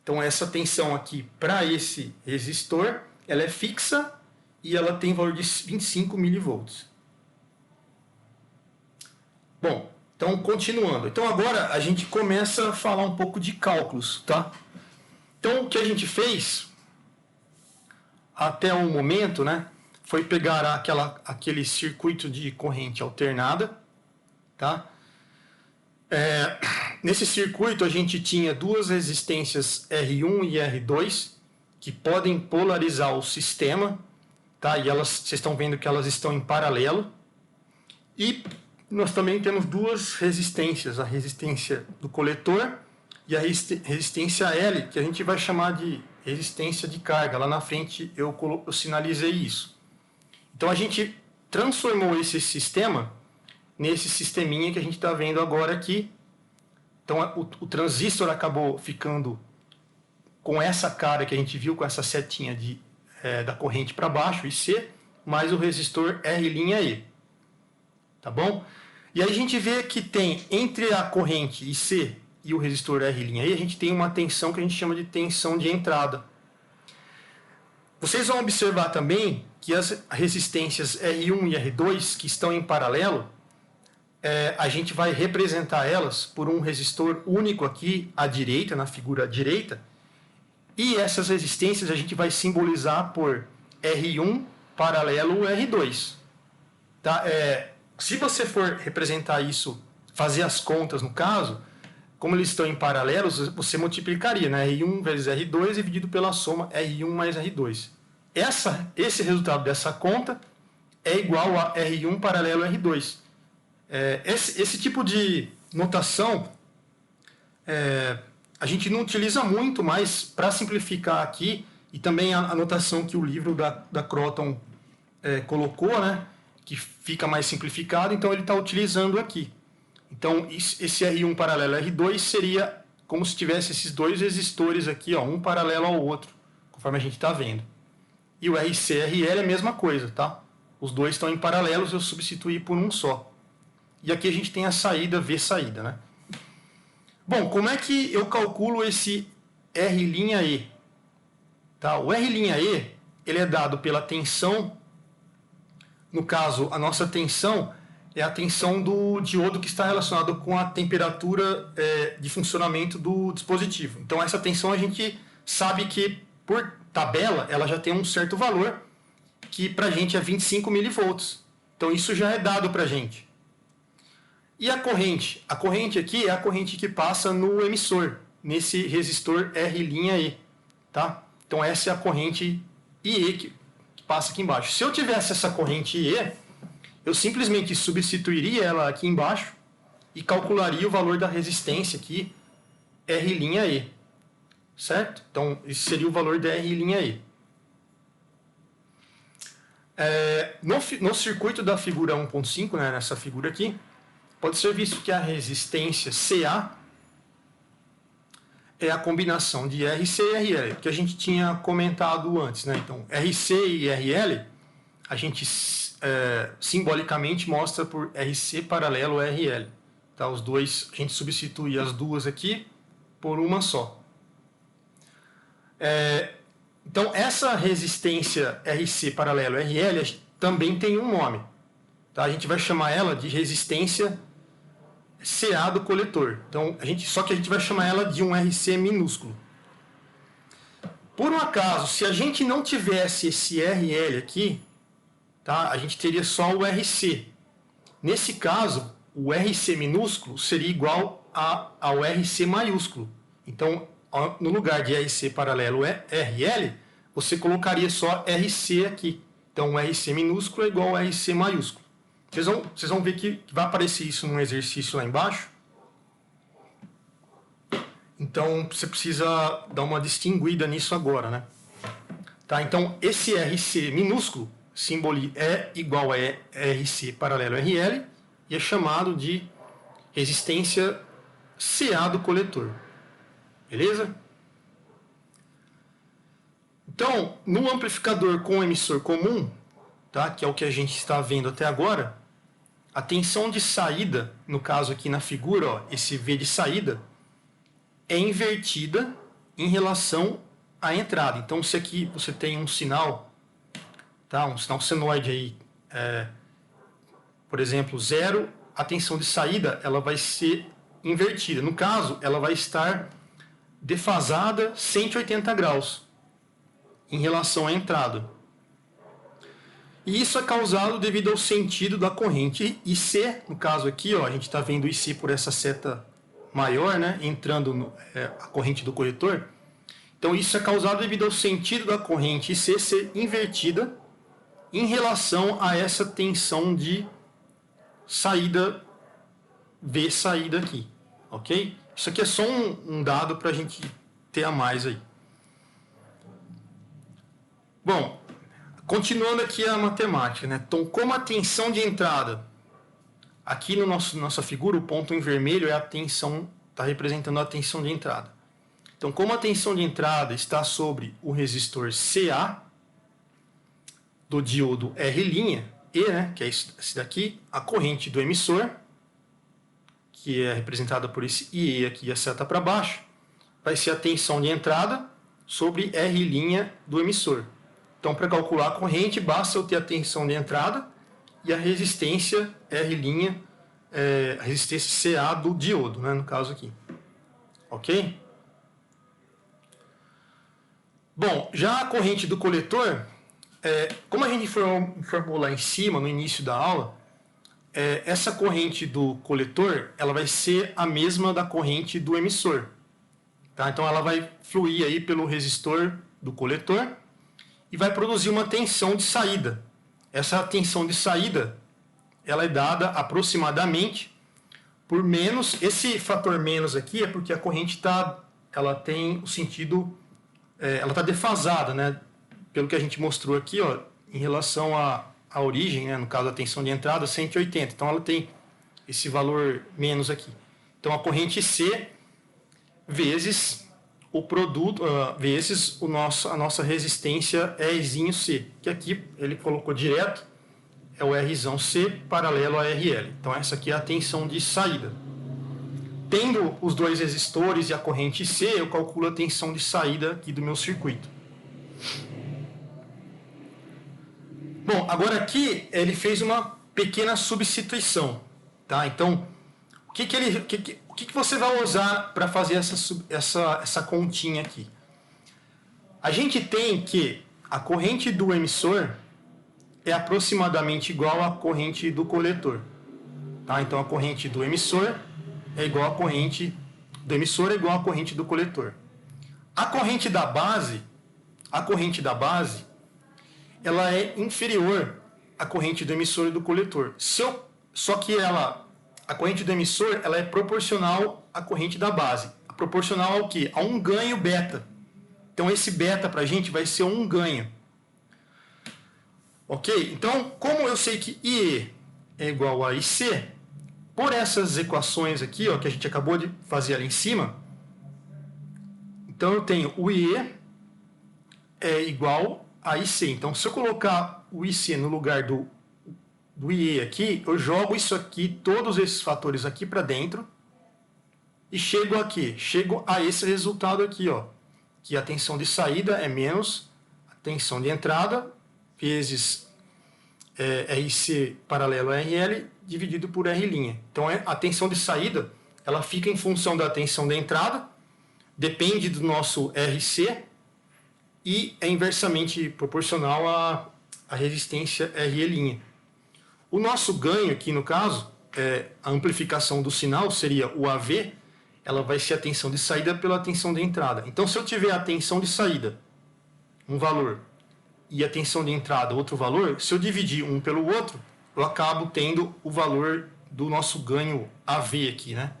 Então essa tensão aqui para esse resistor, ela é fixa e ela tem valor de 25 milivolts. Bom, então continuando. Então agora a gente começa a falar um pouco de cálculos, tá? Então o que a gente fez até o momento, né, foi pegar aquele circuito de corrente alternada, tá? Nesse circuito a gente tinha duas resistências R1 e R2 que podem polarizar o sistema, tá? E vocês estão vendo que elas estão em paralelo. E nós também temos duas resistências, a resistência do coletor e a resistência L, que a gente vai chamar de resistência de carga. Lá na frente eu sinalizei isso. Então a gente transformou esse sistema nesse sisteminha que a gente está vendo agora aqui. Então o transistor acabou ficando com essa cara que a gente viu, com essa setinha da corrente para baixo, IC, mais o resistor R'(E). Tá bom? E aí a gente vê que tem entre a corrente IC e o resistor R'(E), a gente tem uma tensão que a gente chama de tensão de entrada. Vocês vão observar também que as resistências R1 e R2 que estão em paralelo, a gente vai representar elas por um resistor único aqui à direita, na figura à direita, e essas resistências a gente vai simbolizar por R1 paralelo R2. Tá? Se você for representar isso, fazer as contas no caso, como eles estão em paralelos, você multiplicaria, né? R1 vezes R2 dividido pela soma R1 mais R2. Esse resultado dessa conta é igual a R1 paralelo R2. Esse tipo de notação a gente não utiliza muito, mas para simplificar aqui, e também a notação que o livro da Croton colocou, né, que fica mais simplificado, então ele está utilizando aqui. Então esse R1 paralelo R2 seria como se tivesse esses dois resistores aqui, ó, um paralelo ao outro, conforme a gente está vendo. E o RC e RL é a mesma coisa, tá? Os dois estão em paralelos, eu substituí por um só. e aqui a gente tem a saída V saída, né? Bom, como é que eu calculo esse R'E? Tá? O R'E ele é dado pela tensão, no caso, a nossa tensão é a tensão do diodo que está relacionado com a temperatura de funcionamento do dispositivo. Então essa tensão a gente sabe que por tabela ela já tem um certo valor, que para a gente é 25 milivolts. Então isso já é dado para a gente. E a corrente? A corrente aqui é a corrente que passa no emissor, nesse resistor R'E. Tá? Então essa é a corrente IE que passa aqui embaixo. Se eu tivesse essa corrente IE, eu simplesmente substituiria ela aqui embaixo e calcularia o valor da resistência aqui, R'E. Certo? Então, esse seria o valor da R'E. No circuito da figura 1.5, né, nessa figura aqui, pode ser visto que a resistência CA é a combinação de RC e RL, que a gente tinha comentado antes, né? Então, RC e RL, a gente simbolicamente mostra por RC paralelo RL. Tá? Os dois, a gente substitui as duas aqui por uma só. Então, essa resistência RC paralelo RL também tem um nome. Tá? A gente vai chamar ela de resistência CA do coletor. Então, só que a gente vai chamar ela de um RC minúsculo. Por um acaso, se a gente não tivesse esse RL aqui, tá, a gente teria só o RC. Nesse caso, o RC minúsculo seria igual ao RC maiúsculo. Então, no lugar de RC paralelo RL, você colocaria só RC aqui. Então, o RC minúsculo é igual ao RC maiúsculo. Vocês vão ver que vai aparecer isso num exercício lá embaixo. Então, você precisa dar uma distinguida nisso agora, né? Tá? Então, esse RC minúsculo é igual a RC paralelo RL e é chamado de resistência CA do coletor. Beleza? Então, no amplificador com emissor comum, tá, que é o que a gente está vendo até agora, a tensão de saída, no caso aqui na figura, ó, esse V de saída, é invertida em relação à entrada. Então, se aqui você tem um sinal, tá, um sinal senoide aí, por exemplo, 0, a tensão de saída ela vai ser invertida. No caso, ela vai estar defasada 180 graus em relação à entrada. E isso é causado devido ao sentido da corrente IC, no caso aqui, ó, a gente está vendo IC por essa seta maior, né, entrando a corrente do coletor. Então isso é causado devido ao sentido da corrente IC ser invertida em relação a essa tensão de saída, V saída aqui, ok? Isso aqui é só um dado para a gente ter a mais aí. Bom, continuando aqui a matemática, né? Então, como a tensão de entrada, aqui no nossa figura, o ponto em vermelho é a tensão, está representando a tensão de entrada. Então, como a tensão de entrada está sobre o resistor CA do diodo R', né, que é esse daqui, a corrente do emissor, que é representada por esse IE aqui, a seta para baixo, vai ser a tensão de entrada sobre R' do emissor. Então, para calcular a corrente, basta eu ter a tensão de entrada e a resistência R', a resistência CA do diodo, né, no caso aqui. Ok? Bom, já a corrente do coletor, como a gente informou lá em cima, no início da aula, essa corrente do coletor ela vai ser a mesma da corrente do emissor. Tá? Então, ela vai fluir aí pelo resistor do coletor e vai produzir uma tensão de saída. Essa tensão de saída ela é dada aproximadamente por menos, esse fator menos aqui é porque a corrente ela tem o sentido, ela está defasada, né? Pelo que a gente mostrou aqui, ó, em relação à origem, né? No caso da tensão de entrada, 180. Então ela tem esse valor menos aqui. Então a corrente C vezes o produto, vezes a nossa resistência Ezinho C, que aqui ele colocou direto, é o Rzão C paralelo a RL. Então essa aqui é a tensão de saída. Tendo os dois resistores e a corrente C, eu calculo a tensão de saída aqui do meu circuito. Bom, agora aqui ele fez uma pequena substituição. Tá? Então, o que você vai usar para fazer essa continha aqui? A gente tem que a corrente do emissor é aproximadamente igual à corrente do coletor. Tá? Então a corrente do emissor é igual à corrente do emissor é igual à corrente do coletor. A corrente da base, ela é inferior à corrente do emissor e do coletor. Só que a corrente do emissor ela é proporcional à corrente da base. Proporcional ao quê? A um ganho beta. Então esse beta para a gente vai ser um ganho. Ok? Então, como eu sei que IE é igual a IC, por essas equações aqui, ó, que a gente acabou de fazer ali em cima, então eu tenho o IE é igual a IC. Então, se eu colocar o IC no lugar do IE aqui, eu jogo isso aqui, todos esses fatores aqui para dentro, e chego aqui, chego a esse resultado aqui, ó, que a tensão de saída é menos a tensão de entrada, vezes RC paralelo a RL, dividido por R'. Então, a tensão de saída, ela fica em função da tensão de entrada, depende do nosso RC, e é inversamente proporcional à resistência RE'. O nosso ganho aqui, no caso, a amplificação do sinal seria o AV, ela vai ser a tensão de saída pela tensão de entrada. Então, se eu tiver a tensão de saída, um valor, e a tensão de entrada, outro valor, se eu dividir um pelo outro, eu acabo tendo o valor do nosso ganho AV aqui, né?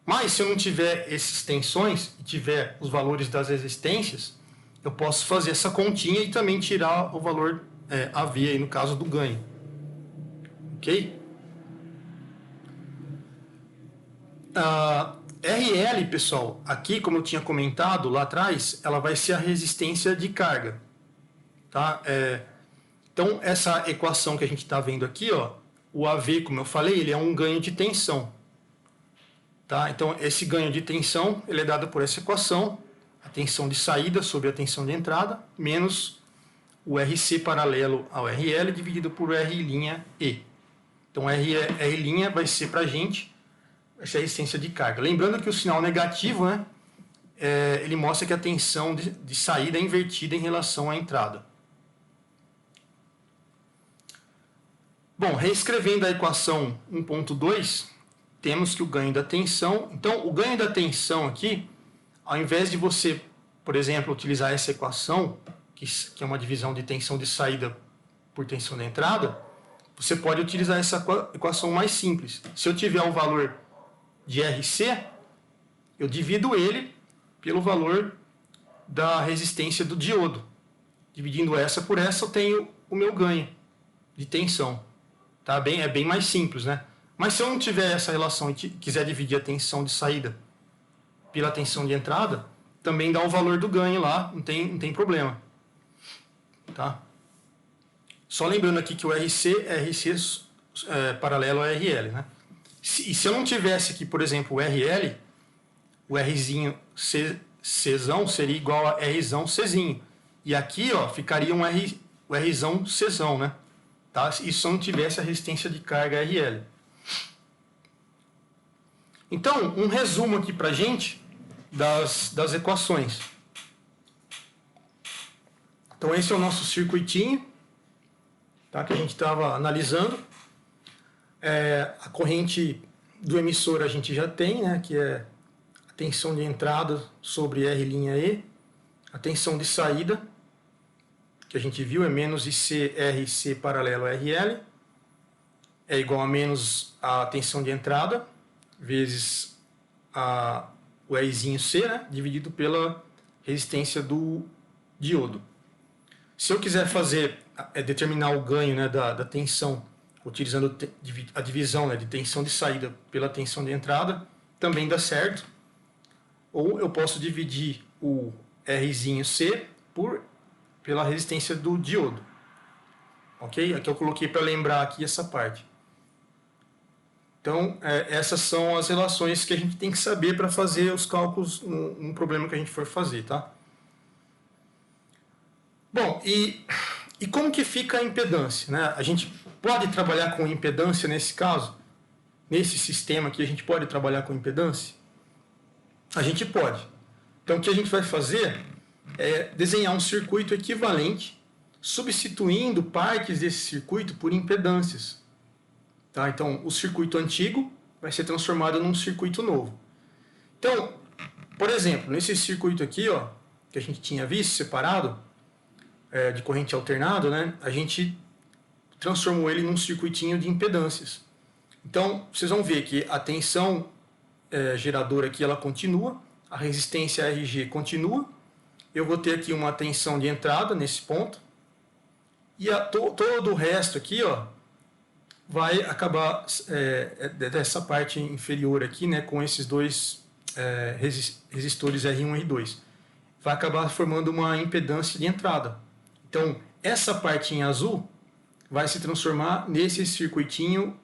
Mas, se eu não tiver essas tensões, e tiver os valores das resistências, eu posso fazer essa continha e também tirar o valor AV, aí, no caso do ganho. Ok? RL, pessoal, aqui, como eu tinha comentado lá atrás, ela vai ser a resistência de carga. Tá? Então, essa equação que a gente está vendo aqui, ó, o AV, como eu falei, ele é um ganho de tensão. Tá? Então, esse ganho de tensão ele é dado por essa equação, a tensão de saída sobre a tensão de entrada, menos o RC paralelo ao RL, dividido por R'(E). Então, R' vai ser para a gente essa resistência de carga. Lembrando que o sinal negativo, né, ele mostra que a tensão de saída é invertida em relação à entrada. Bom, reescrevendo a equação 1.2, temos que o ganho da tensão... Então, o ganho da tensão aqui, ao invés de você, por exemplo, utilizar essa equação, que é uma divisão de tensão de saída por tensão de entrada, você pode utilizar essa equação mais simples. Se eu tiver o valor de RC, eu divido ele pelo valor da resistência do diodo. Dividindo essa por essa, eu tenho o meu ganho de tensão. Tá? É bem mais simples, né? Mas se eu não tiver essa relação e quiser dividir a tensão de saída pela tensão de entrada, também dá o valor do ganho lá, não tem problema. Tá? Só lembrando aqui que o RC é paralelo a RL, né? E se eu não tivesse aqui, por exemplo, o RL, o Rzinho Czão seria igual a Rzão Czinho. E aqui, ó, ficaria o Rzão Czão, né? Tá? Isso se eu não tivesse a resistência de carga RL. Então, um resumo aqui para a gente das equações. Então, esse é o nosso circuitinho, tá, que a gente estava analisando. A corrente do emissor a gente já tem, né, que é a tensão de entrada sobre R'(E). A tensão de saída, que a gente viu, é menos IC paralelo a RL, é igual a menos a tensão de entrada, vezes o Rzinho C, né, dividido pela resistência do diodo. Se eu quiser determinar o ganho, né, da tensão, utilizando a divisão, né, de tensão de saída pela tensão de entrada, também dá certo. Ou eu posso dividir o Rzinho C pela resistência do diodo. ok? Aqui eu coloquei para lembrar aqui essa parte. Então, essas são as relações que a gente tem que saber para fazer os cálculos num problema que a gente for fazer, tá? Bom, e como que fica a impedância, né? A gente pode trabalhar com impedância nesse caso? Nesse sistema aqui, a gente pode trabalhar com impedância? A gente pode. Então, o que a gente vai fazer é desenhar um circuito equivalente, substituindo partes desse circuito por impedâncias. Tá? Então, o circuito antigo vai ser transformado num circuito novo. Então, por exemplo, nesse circuito aqui, ó, que a gente tinha visto separado, de corrente alternada, né, a gente transformou ele num circuitinho de impedâncias. Então, vocês vão ver que a tensão geradora aqui ela continua, a resistência RG continua, eu vou ter aqui uma tensão de entrada nesse ponto, e todo o resto aqui, ó, vai acabar dessa parte inferior aqui, né, com esses dois resistores R1 e R2. Vai acabar formando uma impedância de entrada. Então, essa parte em azul vai se transformar nesse circuitinho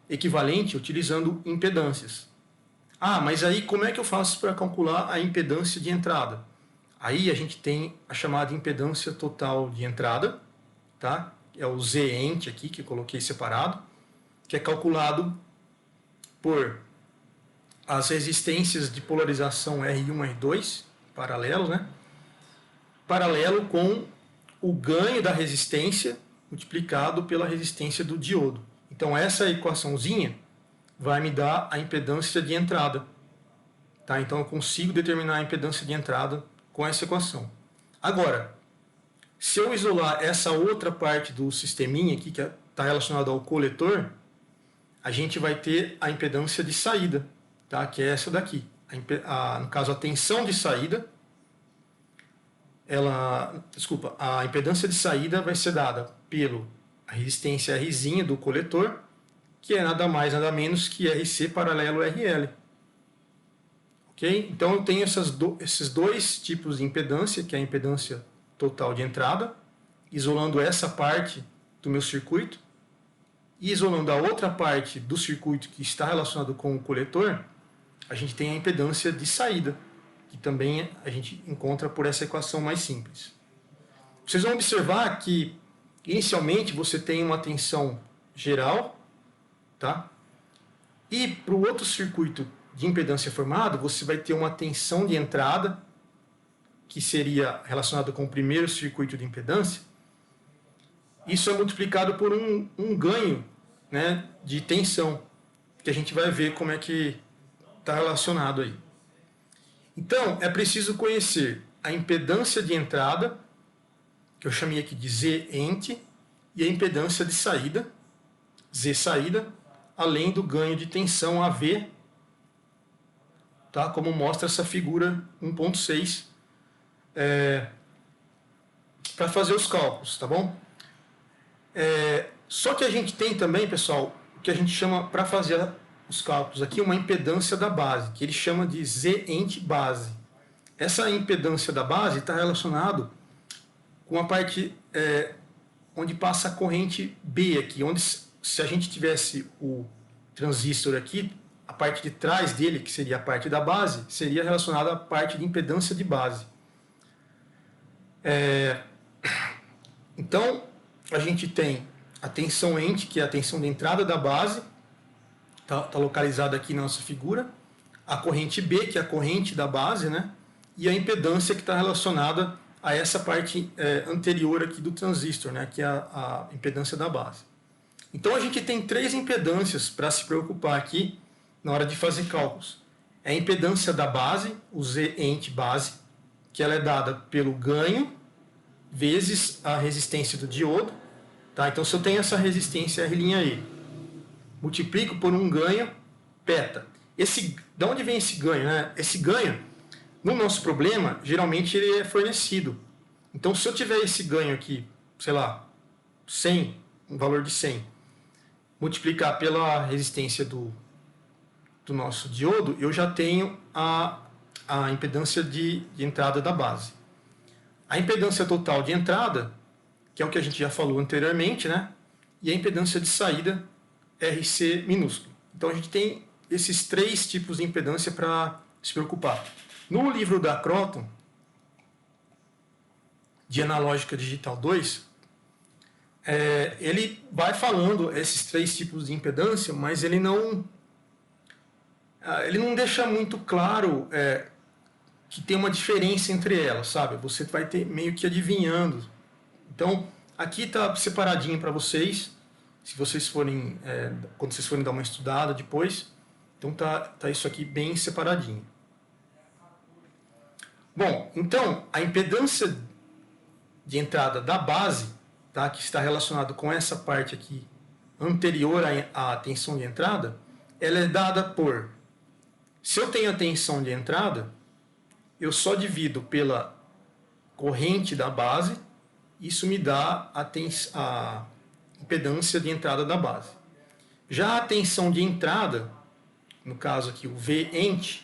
equivalente utilizando impedâncias. Ah, mas aí como é que eu faço para calcular a impedância de entrada? Aí a gente tem a chamada impedância total de entrada, tá? É o Z-ent aqui, que eu coloquei separado, que é calculado por as resistências de polarização R1 e R2, paralelos, né? Paralelo com o ganho da resistência multiplicado pela resistência do diodo. Então, essa equaçãozinha vai me dar a impedância de entrada. Tá? Então, eu consigo determinar a impedância de entrada com essa equação. Agora, se eu isolar essa outra parte do sisteminha aqui, que está relacionada ao coletor, a gente vai ter a impedância de saída, tá? Que é essa daqui. No caso, a tensão de saída, a impedância de saída vai ser dada pela resistência Rzinha do coletor, que é nada mais, nada menos que RC paralelo RL. Ok? Então eu tenho esses dois tipos de impedância, que é a impedância total de entrada, isolando essa parte do meu circuito, e isolando a outra parte do circuito que está relacionado com o coletor, a gente tem a impedância de saída, que também a gente encontra por essa equação mais simples. Vocês vão observar que, inicialmente, você tem uma tensão geral, tá? E para o outro circuito de impedância formado, você vai ter uma tensão de entrada, que seria relacionada com o primeiro circuito de impedância. Isso é multiplicado por um ganho, né, de tensão, que a gente vai ver como é que está relacionado aí. Então, é preciso conhecer a impedância de entrada, que eu chamei aqui de Z-ent, e a impedância de saída, Z-saída, além do ganho de tensão AV, tá? Como mostra essa figura 1.6, para fazer os cálculos, tá bom? Só que a gente tem também, pessoal, o que a gente chama, para fazer os cálculos aqui, uma impedância da base, que ele chama de Z-ent base. Essa impedância da base está relacionado com a parte onde passa a corrente B aqui, onde se a gente tivesse o transistor aqui, a parte de trás dele, que seria a parte da base, seria relacionada à parte de impedância de base. Então, a gente tem a tensão ent, que é a tensão de entrada da base, está localizada aqui na nossa figura, a corrente B, que é a corrente da base, né? E a impedância que está relacionada a essa parte anterior aqui do transistor, né? Que é a impedância da base. Então a gente tem três impedâncias para se preocupar aqui na hora de fazer cálculos. É a impedância da base, o Z-ent base, que ela é dada pelo ganho vezes a resistência do diodo. Tá? Então se eu tenho essa resistência R'E, multiplico por um ganho π. De onde vem esse ganho? Né? Esse ganho, no nosso problema, geralmente ele é fornecido. Então, se eu tiver esse ganho aqui, sei lá, 100, um valor de 100, multiplicar pela resistência do nosso diodo, eu já tenho a impedância de entrada da base. A impedância total de entrada, que é o que a gente já falou anteriormente, né? E a impedância de saída, RC minúsculo. Então a gente tem esses 3 tipos de impedância para se preocupar. No livro da Croton, de Analógica Digital 2, ele vai falando esses 3 tipos de impedância, mas ele não deixa muito claro que tem uma diferença entre elas, sabe? Você vai ter meio que adivinhando. Então, aqui está separadinho para vocês, se vocês forem, quando vocês forem dar uma estudada depois. Então tá isso aqui bem separadinho. Bom, então a impedância de entrada da base, tá, que está relacionado com essa parte aqui anterior à tensão de entrada, ela é dada por, se eu tenho a tensão de entrada, eu só divido pela corrente da base, isso me dá a impedância de entrada da base. Já a tensão de entrada, no caso aqui o V-ent,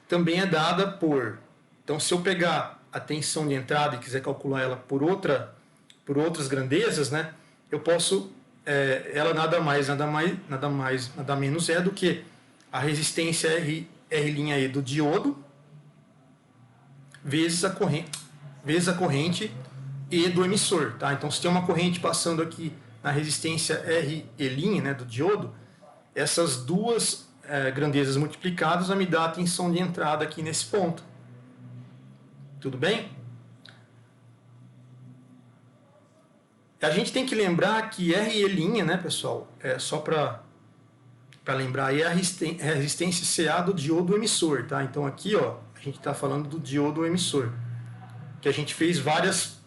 também é dada por... Então, se eu pegar a tensão de entrada e quiser calcular ela por outras grandezas, né, eu posso... ela nada menos é do que a resistência R''E do diodo vezes a corrente E do emissor. Tá? Então, se tem uma corrente passando aqui na resistência RE', né, do diodo, essas duas grandezas multiplicadas vai me dar a tensão de entrada aqui nesse ponto. Tudo bem? A gente tem que lembrar que RE', né, pessoal, só para lembrar, é a resistência CA do diodo emissor. Tá? Então, aqui ó, a gente está falando do diodo emissor, que a gente fez várias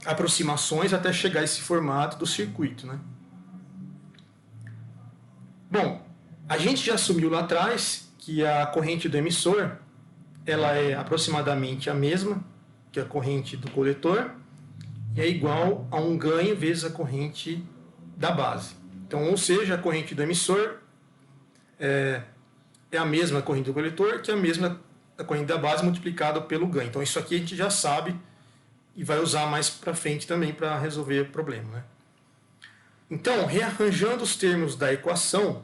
aproximações até chegar a esse formato do circuito, né? Bom, a gente já assumiu lá atrás que a corrente do emissor ela é aproximadamente a mesma que a corrente do coletor e é igual a um ganho vezes a corrente da base. Então, ou seja, a corrente do emissor é a mesma corrente do coletor que a mesma a corrente da base multiplicada pelo ganho. Então, isso aqui a gente já sabe e vai usar mais para frente também para resolver o problema, né? Então, rearranjando os termos da equação,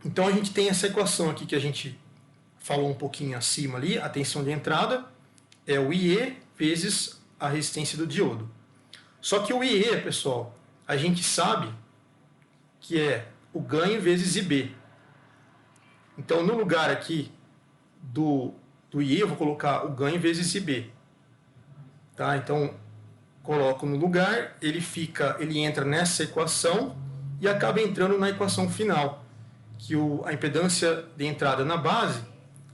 então a gente tem essa equação aqui que a gente falou um pouquinho acima ali, a tensão de entrada é o IE vezes a resistência do diodo. Só que o IE, pessoal, a gente sabe que é o ganho vezes IB. Então, no lugar aqui do IE, eu vou colocar o ganho vezes IB. Tá? Então, coloco no lugar, ele entra nessa equação e acaba entrando na equação final, que a impedância de entrada na base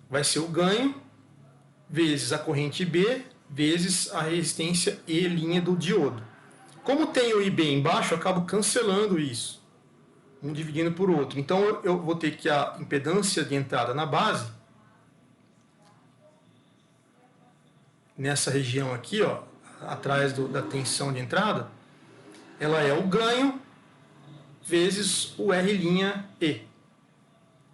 vai ser o ganho vezes a corrente IB vezes a resistência E' do diodo. Como tem o IB embaixo, eu acabo cancelando isso, um dividindo por outro. Então eu vou ter que a impedância de entrada na base, nessa região aqui, ó, atrás da tensão de entrada, ela é o ganho vezes o R''E.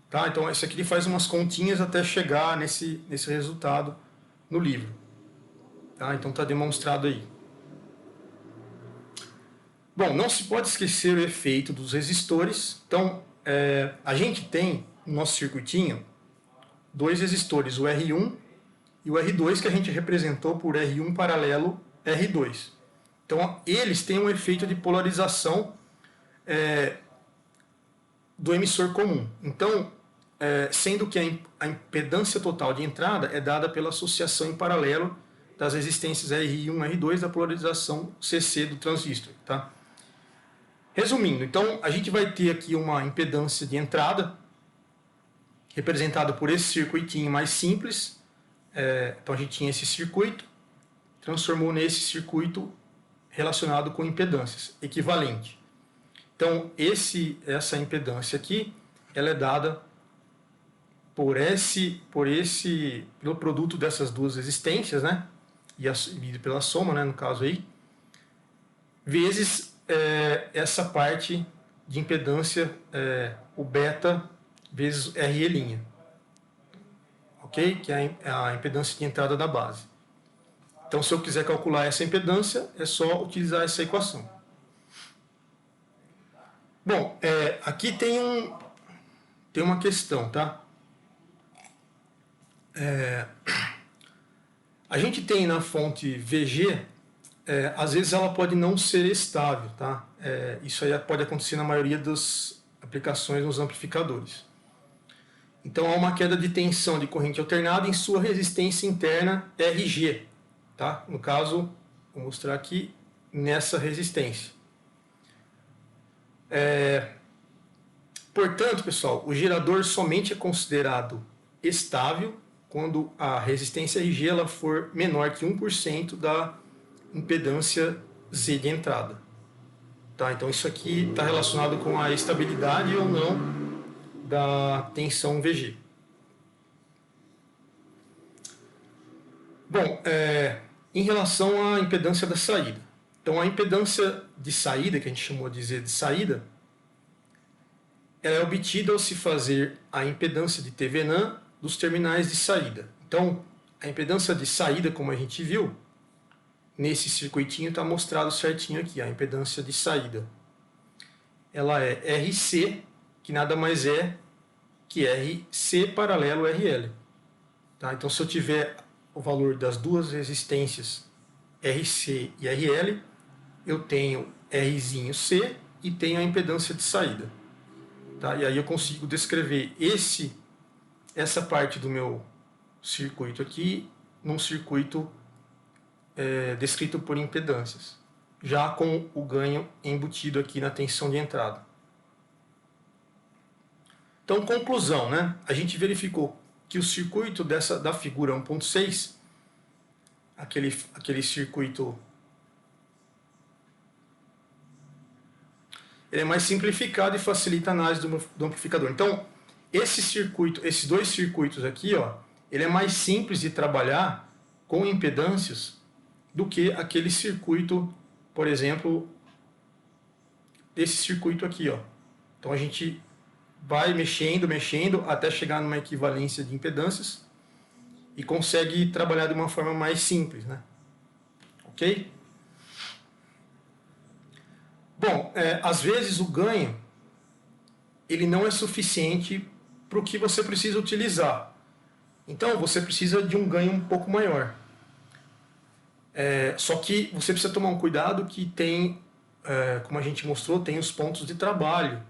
Tá? Então, isso aqui ele faz umas continhas até chegar nesse resultado no livro. Tá? Então, está demonstrado aí. Bom, não se pode esquecer o efeito dos resistores. Então, a gente tem no nosso circuitinho 2 resistores, o R1 e o R2, que a gente representou por R1 paralelo R2. Então, eles têm um efeito de polarização do emissor comum. Então, sendo que a impedância total de entrada é dada pela associação em paralelo das resistências R1 e R2 da polarização CC do transistor. Tá? Resumindo, então, a gente vai ter aqui uma impedância de entrada representada por esse circuitinho mais simples. Então, a gente tinha esse circuito, transformou nesse circuito relacionado com impedâncias, equivalente. Então, essa impedância aqui, ela é dada pelo produto dessas duas resistências, né? E dividido pela soma, né, no caso aí, vezes essa parte de impedância, o beta vezes RE', ok? Que é a impedância de entrada da base. Então, se eu quiser calcular essa impedância, é só utilizar essa equação. Bom, aqui tem uma questão, tá? A gente tem na fonte VG, às vezes ela pode não ser estável, tá? Isso aí pode acontecer na maioria das aplicações nos amplificadores. Então, há uma queda de tensão de corrente alternada em sua resistência interna RG, tá? No caso, vou mostrar aqui nessa resistência. Portanto, pessoal, o gerador somente é considerado estável quando a resistência RG ela for menor que 1% da impedância Z de entrada. Tá? Então, isso aqui está relacionado com a estabilidade ou não da tensão VG. Bom, em relação à impedância da saída. Então, a impedância de saída, que a gente chamou de Z de saída, ela é obtida ao se fazer a impedância de Thevenin dos terminais de saída. Então, a impedância de saída, como a gente viu, nesse circuitinho está mostrado certinho aqui, a impedância de saída. Ela é RC, que nada mais é que RC paralelo RL. Tá? Então, se eu tiver o valor das duas resistências RC e RL, eu tenho Rzinho C e tenho a impedância de saída. Tá? E aí eu consigo descrever essa parte do meu circuito aqui num circuito descrito por impedâncias, já com o ganho embutido aqui na tensão de entrada. Então, conclusão, né? A gente verificou que o circuito da figura 1.6, aquele circuito, ele é mais simplificado e facilita a análise do amplificador. Então, esses dois circuitos aqui, ó, ele é mais simples de trabalhar com impedâncias do que aquele circuito, por exemplo, desse circuito aqui, ó. Então, a gente vai mexendo até chegar numa equivalência de impedâncias e consegue trabalhar de uma forma mais simples, né? Ok? Bom, às vezes o ganho ele não é suficiente para o que você precisa utilizar. Então você precisa de um ganho um pouco maior. Só que você precisa tomar um cuidado que tem, como a gente mostrou, tem os pontos de trabalho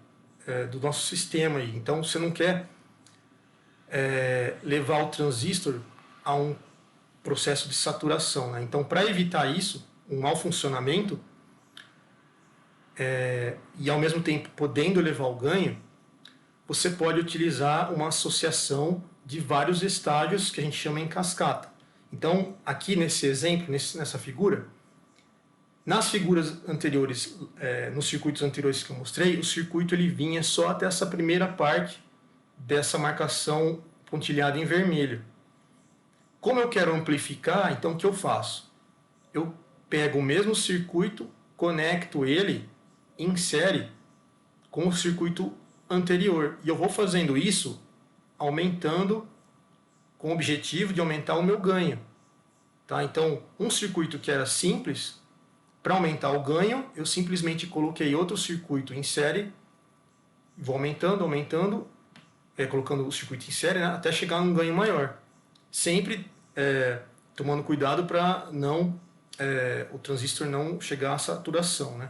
do nosso sistema aí. Então você não quer levar o transistor a um processo de saturação, né? Então, para evitar isso, um mau funcionamento, e ao mesmo tempo podendo levar o ganho, você pode utilizar uma associação de vários estágios que a gente chama em cascata. Então, aqui nesse exemplo, nessa figura, nas figuras anteriores, nos circuitos anteriores que eu mostrei, o circuito ele vinha só até essa primeira parte dessa marcação pontilhada em vermelho. Como eu quero amplificar, então o que eu faço? Eu pego o mesmo circuito, conecto ele em série com o circuito anterior. E eu vou fazendo isso aumentando com o objetivo de aumentar o meu ganho. Tá? Então, um circuito que era simples, para aumentar o ganho, eu simplesmente coloquei outro circuito em série, vou aumentando, colocando o circuito em série, né, até chegar num ganho maior. Sempre tomando cuidado para o transistor não chegar à saturação, né?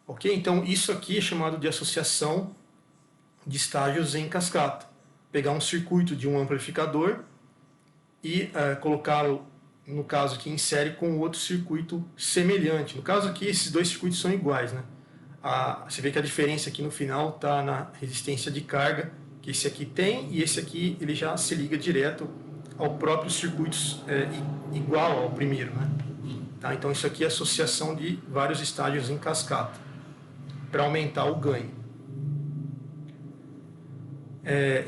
Ok? Então, isso aqui é chamado de associação de estágios em cascata. Pegar um circuito de um amplificador e colocá-lo, no caso aqui, em série com outro circuito semelhante. No caso aqui, esses dois circuitos são iguais, né? Você vê que a diferença aqui no final está na resistência de carga, que esse aqui tem, e esse aqui ele já se liga direto ao próprio circuito igual ao primeiro, né? Tá? Então, isso aqui é associação de vários estágios em cascata, para aumentar o ganho.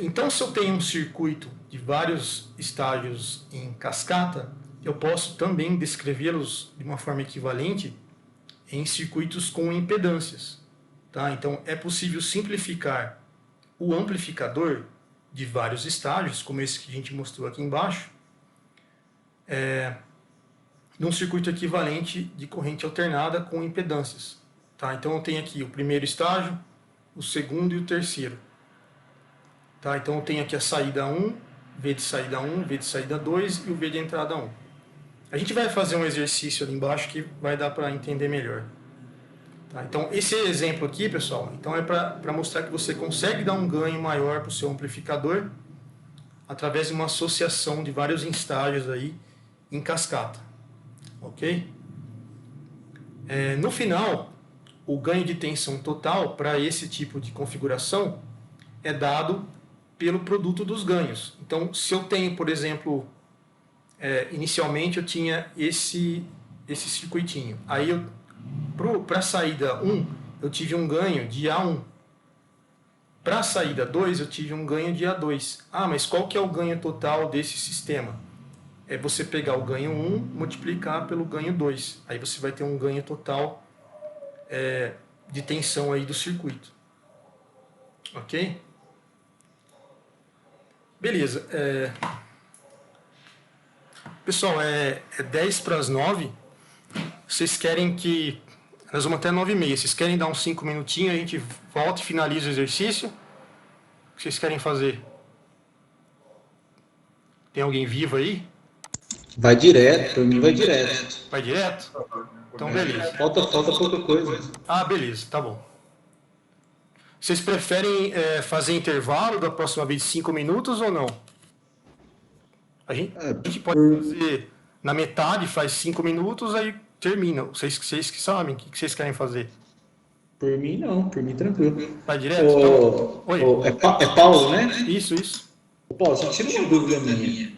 Então, se eu tenho um circuito de vários estágios em cascata, eu posso também descrevê-los de uma forma equivalente em circuitos com impedâncias. Tá? Então, é possível simplificar o amplificador de vários estágios, como esse que a gente mostrou aqui embaixo, num circuito equivalente de corrente alternada com impedâncias. Tá? Então eu tenho aqui o primeiro estágio, o segundo e o terceiro. Tá? Então eu tenho aqui a saída 1, V de saída 1, V de saída 2 e o V de entrada 1. A gente vai fazer um exercício ali embaixo que vai dar para entender melhor. Tá? Então esse exemplo aqui, pessoal, então é para mostrar que você consegue dar um ganho maior para o seu amplificador através de uma associação de vários estágios aí em cascata. Ok? No final, o ganho de tensão total para esse tipo de configuração é dado pelo produto dos ganhos. Então, se eu tenho, por exemplo, inicialmente eu tinha esse circuitinho. Aí, para a saída 1, eu tive um ganho de A1. Para a saída 2, eu tive um ganho de A2. Ah, mas qual que é o ganho total desse sistema? É você pegar o ganho 1, multiplicar pelo ganho 2. Aí você vai ter um ganho total de tensão aí do circuito. Ok? Beleza. Pessoal, é 10 para as 9. Vocês querem que... Nós vamos até 9h30. Vocês querem dar uns 5 minutinhos, a gente volta e finaliza o exercício? O que vocês querem fazer? Tem alguém vivo aí? Vai direto, por mim vai direto. Vai direto? Então, beleza. Falta pouca coisa. Ah, beleza, tá bom. Vocês preferem fazer intervalo da próxima vez de 5 minutos ou não? A gente pode fazer na metade, faz 5 minutos, aí termina. Vocês que sabem, o que vocês querem fazer? Por mim não, por mim tranquilo. Vai direto? Tá bom. Oi. É Paulo, né? Isso. Ô, Paulo, só tira uma dúvida minha.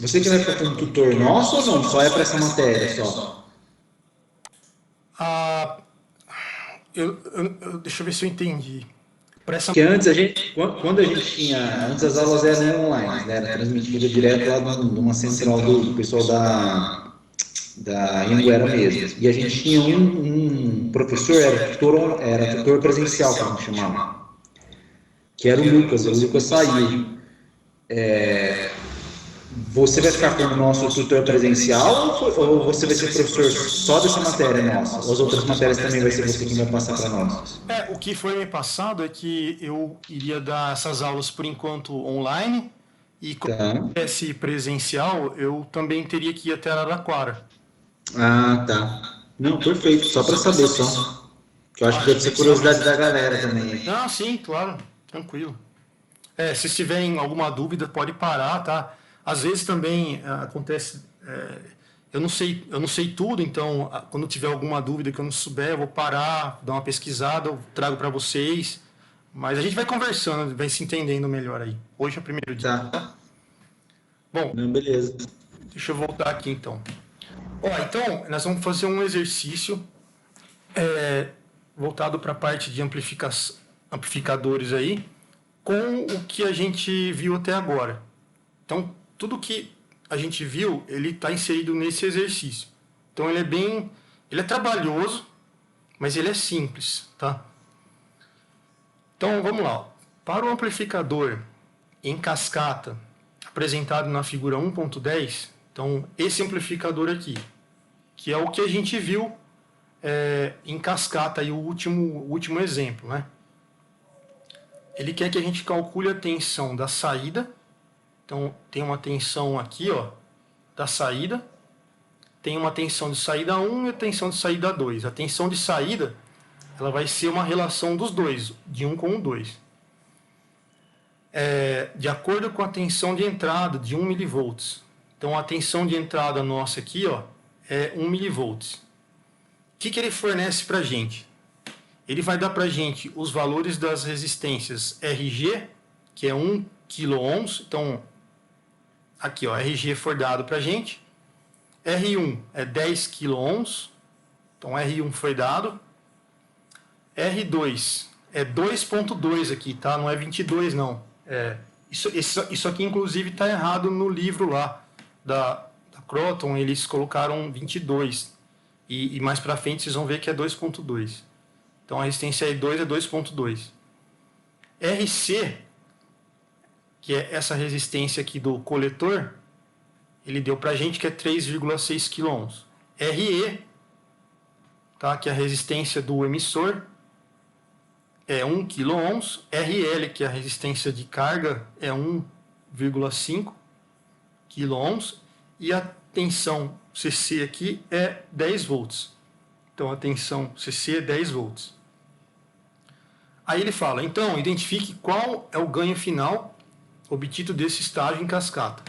Você que vai ficar como tutor nosso ou não? Só é para essa matéria só? Deixa eu ver se eu entendi. Porque antes quando a gente tinha, antes as aulas eram online, né? Era transmitida direto lá numa central do pessoal da Anhanguera mesmo. E a gente tinha um professor, era tutor presencial, que a gente chamava, que era o Lucas saiu. Você vai ficar como nosso tutor presencial ou você vai ser professor só dessa matéria nossa? Ou as outras matérias também vai ser você quem vai passar para nós? O que foi me passado é que eu iria dar essas aulas por enquanto online e quando tivesse presencial, eu também teria que ir até Araraquara. Ah, tá. Não, perfeito. Só para saber só. Que eu acho que deve ser curiosidade da galera também. Ah, sim, claro. Tranquilo. Se vocês tiverem alguma dúvida, pode parar, tá? Às vezes também acontece... eu não sei tudo, então quando tiver alguma dúvida que eu não souber, eu vou parar, dar uma pesquisada, eu trago para vocês. Mas a gente vai conversando, vai se entendendo melhor aí. Hoje é o primeiro dia. Tá. Bom, não, beleza. Deixa eu voltar aqui então. Então, nós vamos fazer um exercício voltado para a parte de amplificadores aí, com o que a gente viu até agora. Então, tudo que a gente viu, ele está inserido nesse exercício. Então, ele é trabalhoso, mas ele é simples, tá? Então, vamos lá. Para o amplificador em cascata, apresentado na figura 1.10, então, esse amplificador aqui, que é o que a gente viu em cascata, aí, o último exemplo, né? Ele quer que a gente calcule a tensão da saída. Então, tem uma tensão aqui, ó, da saída. Tem uma tensão de saída 1 e a tensão de saída 2. A tensão de saída, ela vai ser uma relação dos dois, de 1 com o 2. De acordo com a tensão de entrada, de 1 mV. Então, a tensão de entrada nossa aqui, ó, é 1 mV. O que ele fornece para a gente? Ele vai dar para a gente os valores das resistências RG, que é 1 kΩ. Então, aqui, ó, RG foi dado para a gente. R1 é 10 kΩ. Então, R1 foi dado. R2 é 2.2 aqui, tá? Não é 22, não. Isso aqui, inclusive, está errado no livro lá da Croton. Eles colocaram 22. E mais para frente vocês vão ver que é 2.2. Então, a resistência R2 é 2.2. RC, que é essa resistência aqui do coletor, ele deu para a gente que é 3,6 kΩ. RE, tá, que é a resistência do emissor, é 1 kΩ. RL, que é a resistência de carga, é 1,5 kΩ. E a tensão CC aqui é 10 volts. Então a tensão CC é 10 volts. Aí ele fala, então, identifique qual é o ganho final obtido desse estágio em cascata.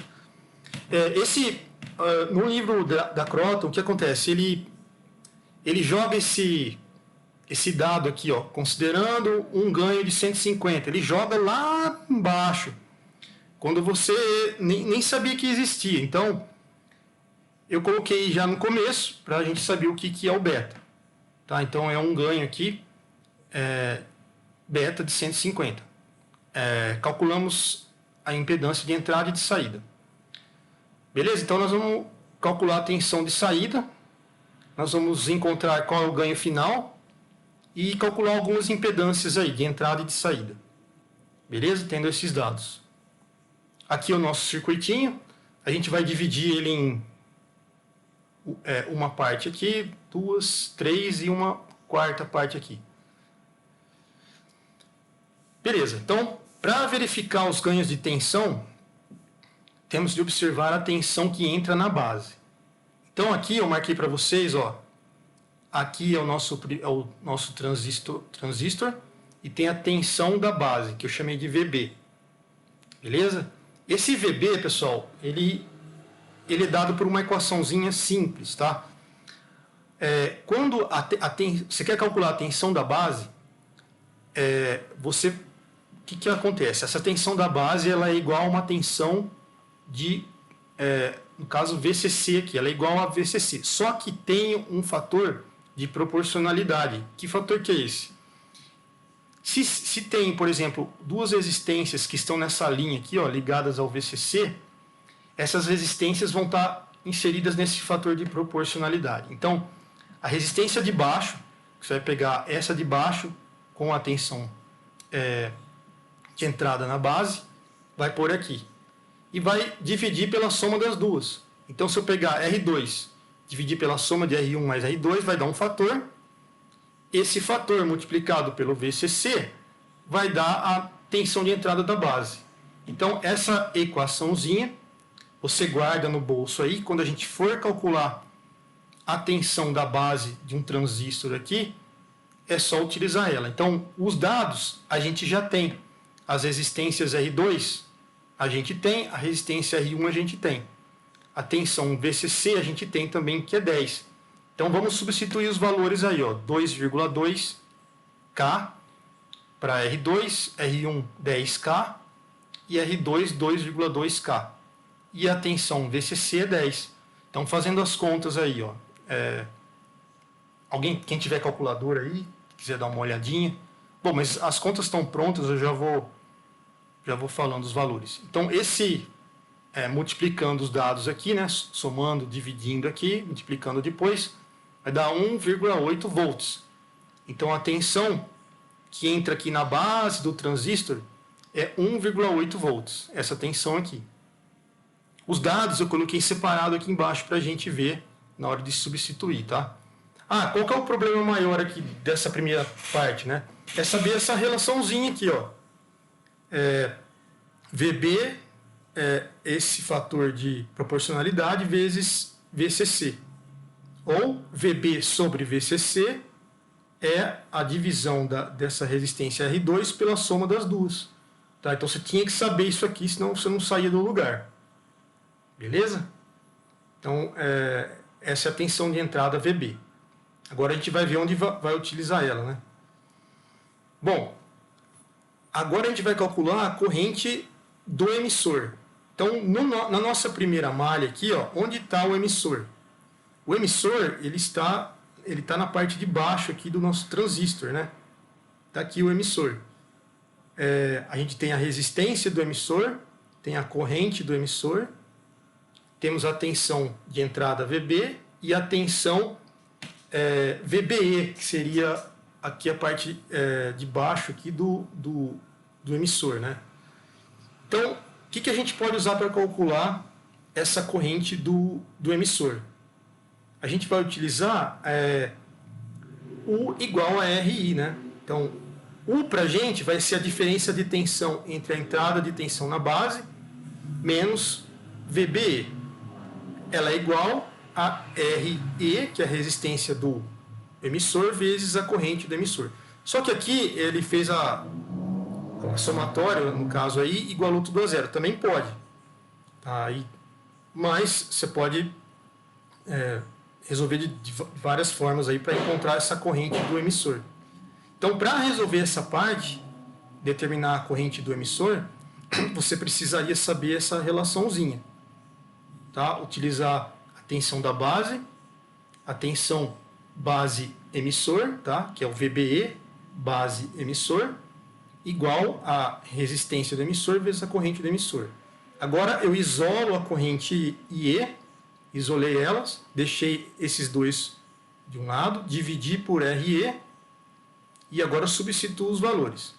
No livro da Croton, o que acontece? Ele joga esse dado aqui, ó, considerando um ganho de 150. Ele joga lá embaixo, quando você nem sabia que existia. Então, eu coloquei já no começo, para a gente saber o que é o beta. Tá? Então, é um ganho aqui, beta de 150. Calculamos a impedância de entrada e de saída. Beleza? Então, nós vamos calcular a tensão de saída, nós vamos encontrar qual é o ganho final e calcular algumas impedâncias aí, de entrada e de saída. Beleza? Tendo esses dados. Aqui é o nosso circuitinho, a gente vai dividir ele em uma parte aqui, 2, 3 e uma quarta parte aqui. Beleza, então, para verificar os ganhos de tensão, temos de observar a tensão que entra na base. Então, aqui eu marquei para vocês, ó, aqui é o nosso transistor e tem a tensão da base, que eu chamei de VB. Beleza? Esse VB, pessoal, ele é dado por uma equaçãozinha simples, tá? Quando você quer calcular a tensão da base, o que acontece? Essa tensão da base ela é igual a uma tensão no caso VCC aqui, ela é igual a VCC, só que tem um fator de proporcionalidade. Que fator que é esse? Se tem, por exemplo, duas resistências que estão nessa linha aqui, ó, ligadas ao VCC, essas resistências vão estar inseridas nesse fator de proporcionalidade. Então, a resistência de baixo, você vai pegar essa de baixo com a tensão de entrada na base, vai pôr aqui. E vai dividir pela soma das duas. Então, se eu pegar R2, dividir pela soma de R1 mais R2, vai dar um fator. Esse fator multiplicado pelo VCC vai dar a tensão de entrada da base. Então, essa equaçãozinha, você guarda no bolso aí. Quando a gente for calcular a tensão da base de um transistor aqui, é só utilizar ela. Então, os dados a gente já tem. As resistências R2, a gente tem. A resistência R1, a gente tem. A tensão VCC, a gente tem também, que é 10. Então, vamos substituir os valores aí, ó, 2,2 K para R2, R1 10K e R2 2,2 K. E a tensão VCC é 10. Então, fazendo as contas aí, ó, quem tiver calculadora aí, quiser dar uma olhadinha. Bom, mas as contas estão prontas, eu já vou falando os valores. Então, multiplicando os dados aqui, né, somando, dividindo aqui, multiplicando depois, vai dar 1,8 volts. Então, a tensão que entra aqui na base do transistor é 1,8 volts, essa tensão aqui. Os dados eu coloquei separado aqui embaixo para a gente ver na hora de substituir, tá? Qual que é o problema maior aqui dessa primeira parte, né? É saber essa relaçãozinha aqui, ó. VB é esse fator de proporcionalidade vezes VCC. Ou VB sobre VCC é a divisão dessa resistência R2 pela soma das duas. Tá? Então você tinha que saber isso aqui, senão você não saía do lugar. Beleza? Então, essa é a tensão de entrada VB. Agora a gente vai ver onde vai utilizar ela, né? Bom, agora a gente vai calcular a corrente do emissor. Então, na nossa primeira malha aqui, ó, onde está o emissor? O emissor, ele está na parte de baixo aqui do nosso transistor, né? Está aqui o emissor. A gente tem a resistência do emissor, tem a corrente do emissor, temos a tensão de entrada VB e a tensão VBE, que seria aqui a parte de baixo aqui do emissor, né? Então, o que a gente pode usar para calcular essa corrente do emissor? A gente vai utilizar U igual a RI, né? Então, U para a gente vai ser a diferença de tensão entre a entrada de tensão na base menos VBE. Ela é igual a RE, que é a resistência do emissor, vezes a corrente do emissor. Só que aqui ele fez a somatória, no caso aí, igualou tudo a zero. Também pode. Tá? Mas você pode resolver de várias formas aí para encontrar essa corrente do emissor. Então, para resolver essa parte, determinar a corrente do emissor, você precisaria saber essa relaçãozinha. Tá? Utilizar a tensão da base, a tensão base emissor, tá? Que é o VBE, base emissor, igual a resistência do emissor vezes a corrente do emissor. Agora eu isolo a corrente IE, isolei elas, deixei esses dois de um lado, dividi por RE e agora substituo os valores.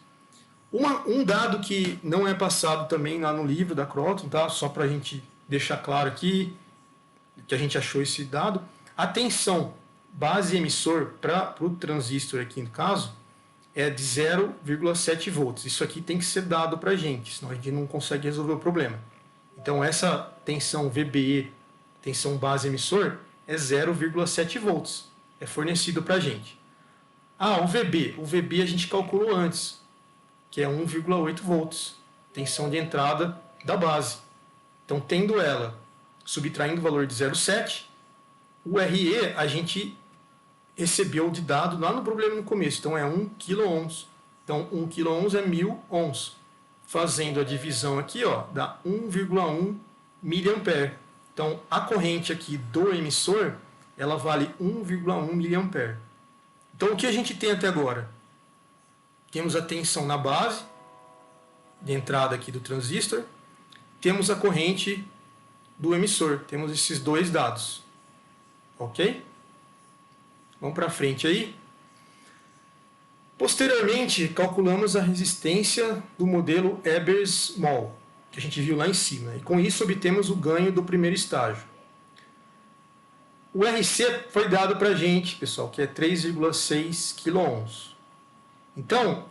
Um dado que não é passado também lá no livro da Croton, tá? Só para a gente deixar claro aqui que a gente achou esse dado, a tensão base emissor para o transistor aqui no caso é de 0,7 volts. Isso aqui tem que ser dado para a gente, senão a gente não consegue resolver o problema. Então essa tensão VBE, tensão base emissor, é 0,7 volts. É fornecido para a gente. O VB a gente calculou antes, que é 1,8 volts, tensão de entrada da base. Então, tendo ela, subtraindo o valor de 0,7, o RE a gente recebeu de dado lá no problema no começo, então é 1 kΩ. Então, 1 kΩ é 1000 ohms. Fazendo a divisão aqui, ó, dá 1,1 mA. Então, a corrente aqui do emissor, ela vale 1,1 mA. Então, o que a gente tem até agora? Temos a tensão na base, de entrada aqui do transistor, temos a corrente do emissor, temos esses dois dados. Ok? Vamos para frente aí. Posteriormente, calculamos a resistência do modelo Ebers-Moll, que a gente viu lá em cima. E com isso obtemos o ganho do primeiro estágio. O RC foi dado para a gente, pessoal, que é 3,6 kΩ. Então,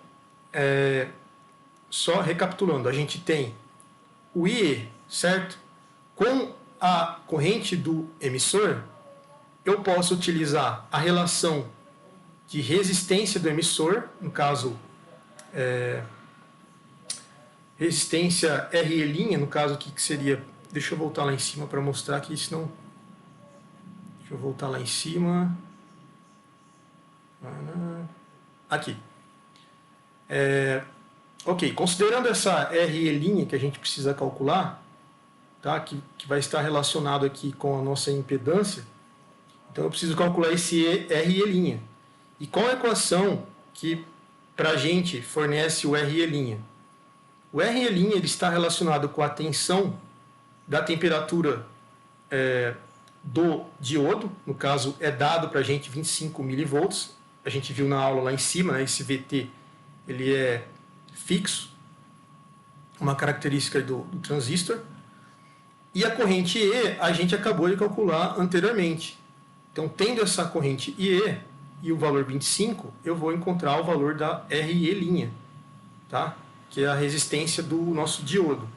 só recapitulando, a gente tem o IE, certo? Com a corrente do emissor, eu posso utilizar a relação de resistência do emissor, no caso, resistência RE', no caso aqui que seria... Deixa eu voltar lá em cima para mostrar aqui, senão... Deixa eu voltar lá em cima. Aqui. Ok, considerando essa RE' que a gente precisa calcular, tá? que vai estar relacionado aqui com a nossa impedância, então eu preciso calcular esse RE'. E qual a equação que para a gente fornece o RE'? O RE' ele está relacionado com a tensão da temperatura do diodo, no caso é dado para a gente 25 mV, a gente viu na aula lá em cima, né? Esse VT ele é fixo, uma característica do transistor, e a corrente E a gente acabou de calcular anteriormente. Então, tendo essa corrente IE e o valor 25, eu vou encontrar o valor da RE', tá? Que é a resistência do nosso diodo.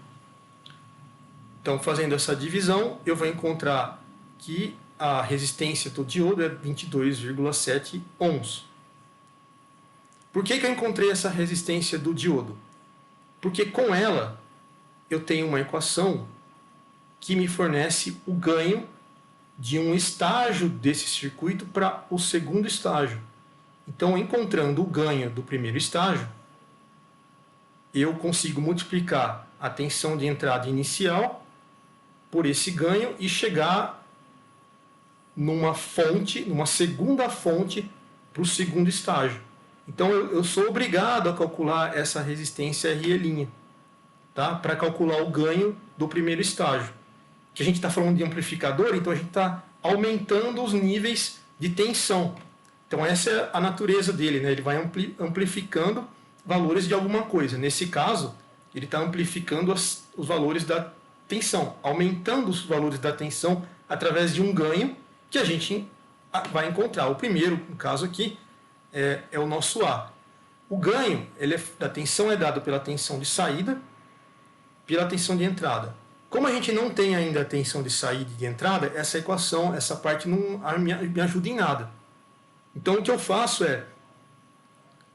Então, fazendo essa divisão, eu vou encontrar que a resistência do diodo é 22,7 ohms. Por que eu encontrei essa resistência do diodo? Porque com ela eu tenho uma equação que me fornece o ganho de um estágio desse circuito para o segundo estágio. Então, encontrando o ganho do primeiro estágio, eu consigo multiplicar a tensão de entrada inicial por esse ganho e chegar numa fonte, numa segunda fonte para o segundo estágio. Então eu sou obrigado a calcular essa resistência RE', tá? Para calcular o ganho do primeiro estágio. Que a gente está falando de amplificador, então a gente está aumentando os níveis de tensão. Então essa é a natureza dele, né? Ele vai amplificando valores de alguma coisa. Nesse caso, ele está amplificando os valores da tensão, aumentando os valores da tensão através de um ganho que a gente vai encontrar. O primeiro, no caso aqui, é o nosso A. O ganho da tensão é dado pela tensão de saída, pela tensão de entrada. Como a gente não tem ainda a tensão de saída e de entrada, essa equação, essa parte não me ajuda em nada. Então o que eu faço é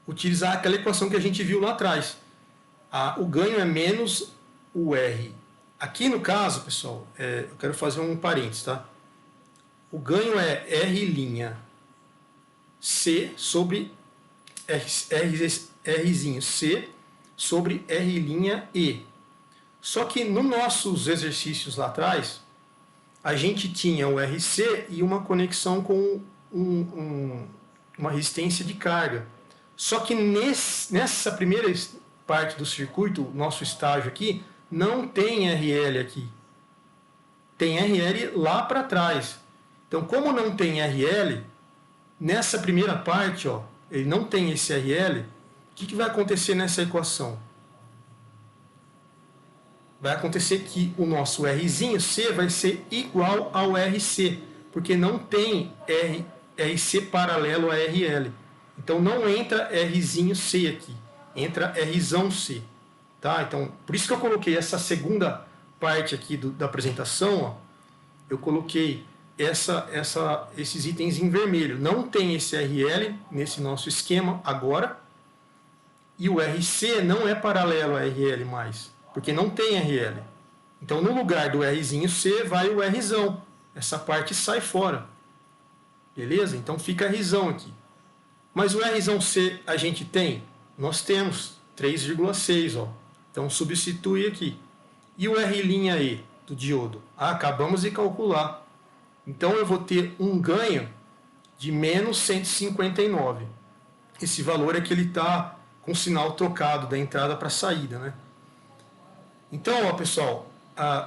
utilizar aquela equação que a gente viu lá atrás. O ganho é menos o R. Aqui no caso, pessoal, eu quero fazer um parênteses, tá? O ganho é R' C sobre R'zinho C sobre R' E. Só que nos nossos exercícios lá atrás, a gente tinha o RC e uma conexão com uma resistência de carga. Só que nessa primeira parte do circuito, nosso estágio aqui, não tem RL aqui. Tem RL lá para trás. Então, como não tem RL, nessa primeira parte, ó, ele não tem esse RL, o que vai acontecer nessa equação? Vai acontecer que o nosso Rzinho C vai ser igual ao RC, porque não tem RC paralelo a RL. Então não entra Rzinho C aqui, entra Rzão C. Tá? Então, por isso que eu coloquei essa segunda parte aqui da apresentação, ó, eu coloquei esses itens em vermelho. Não tem esse RL nesse nosso esquema agora, e o RC não é paralelo a RL mais, porque não tem RL. Então, no lugar do Rzinho C, vai o Rzão. Essa parte sai fora. Beleza? Então, fica Rzão aqui. Mas o Rzão C a gente tem? Nós temos 3,6. Ó. Então, substitui aqui. E o R'E do diodo? Acabamos de calcular. Então, eu vou ter um ganho de menos 159. Esse valor é que ele está com o sinal trocado da entrada para a saída, né? Então, ó, pessoal,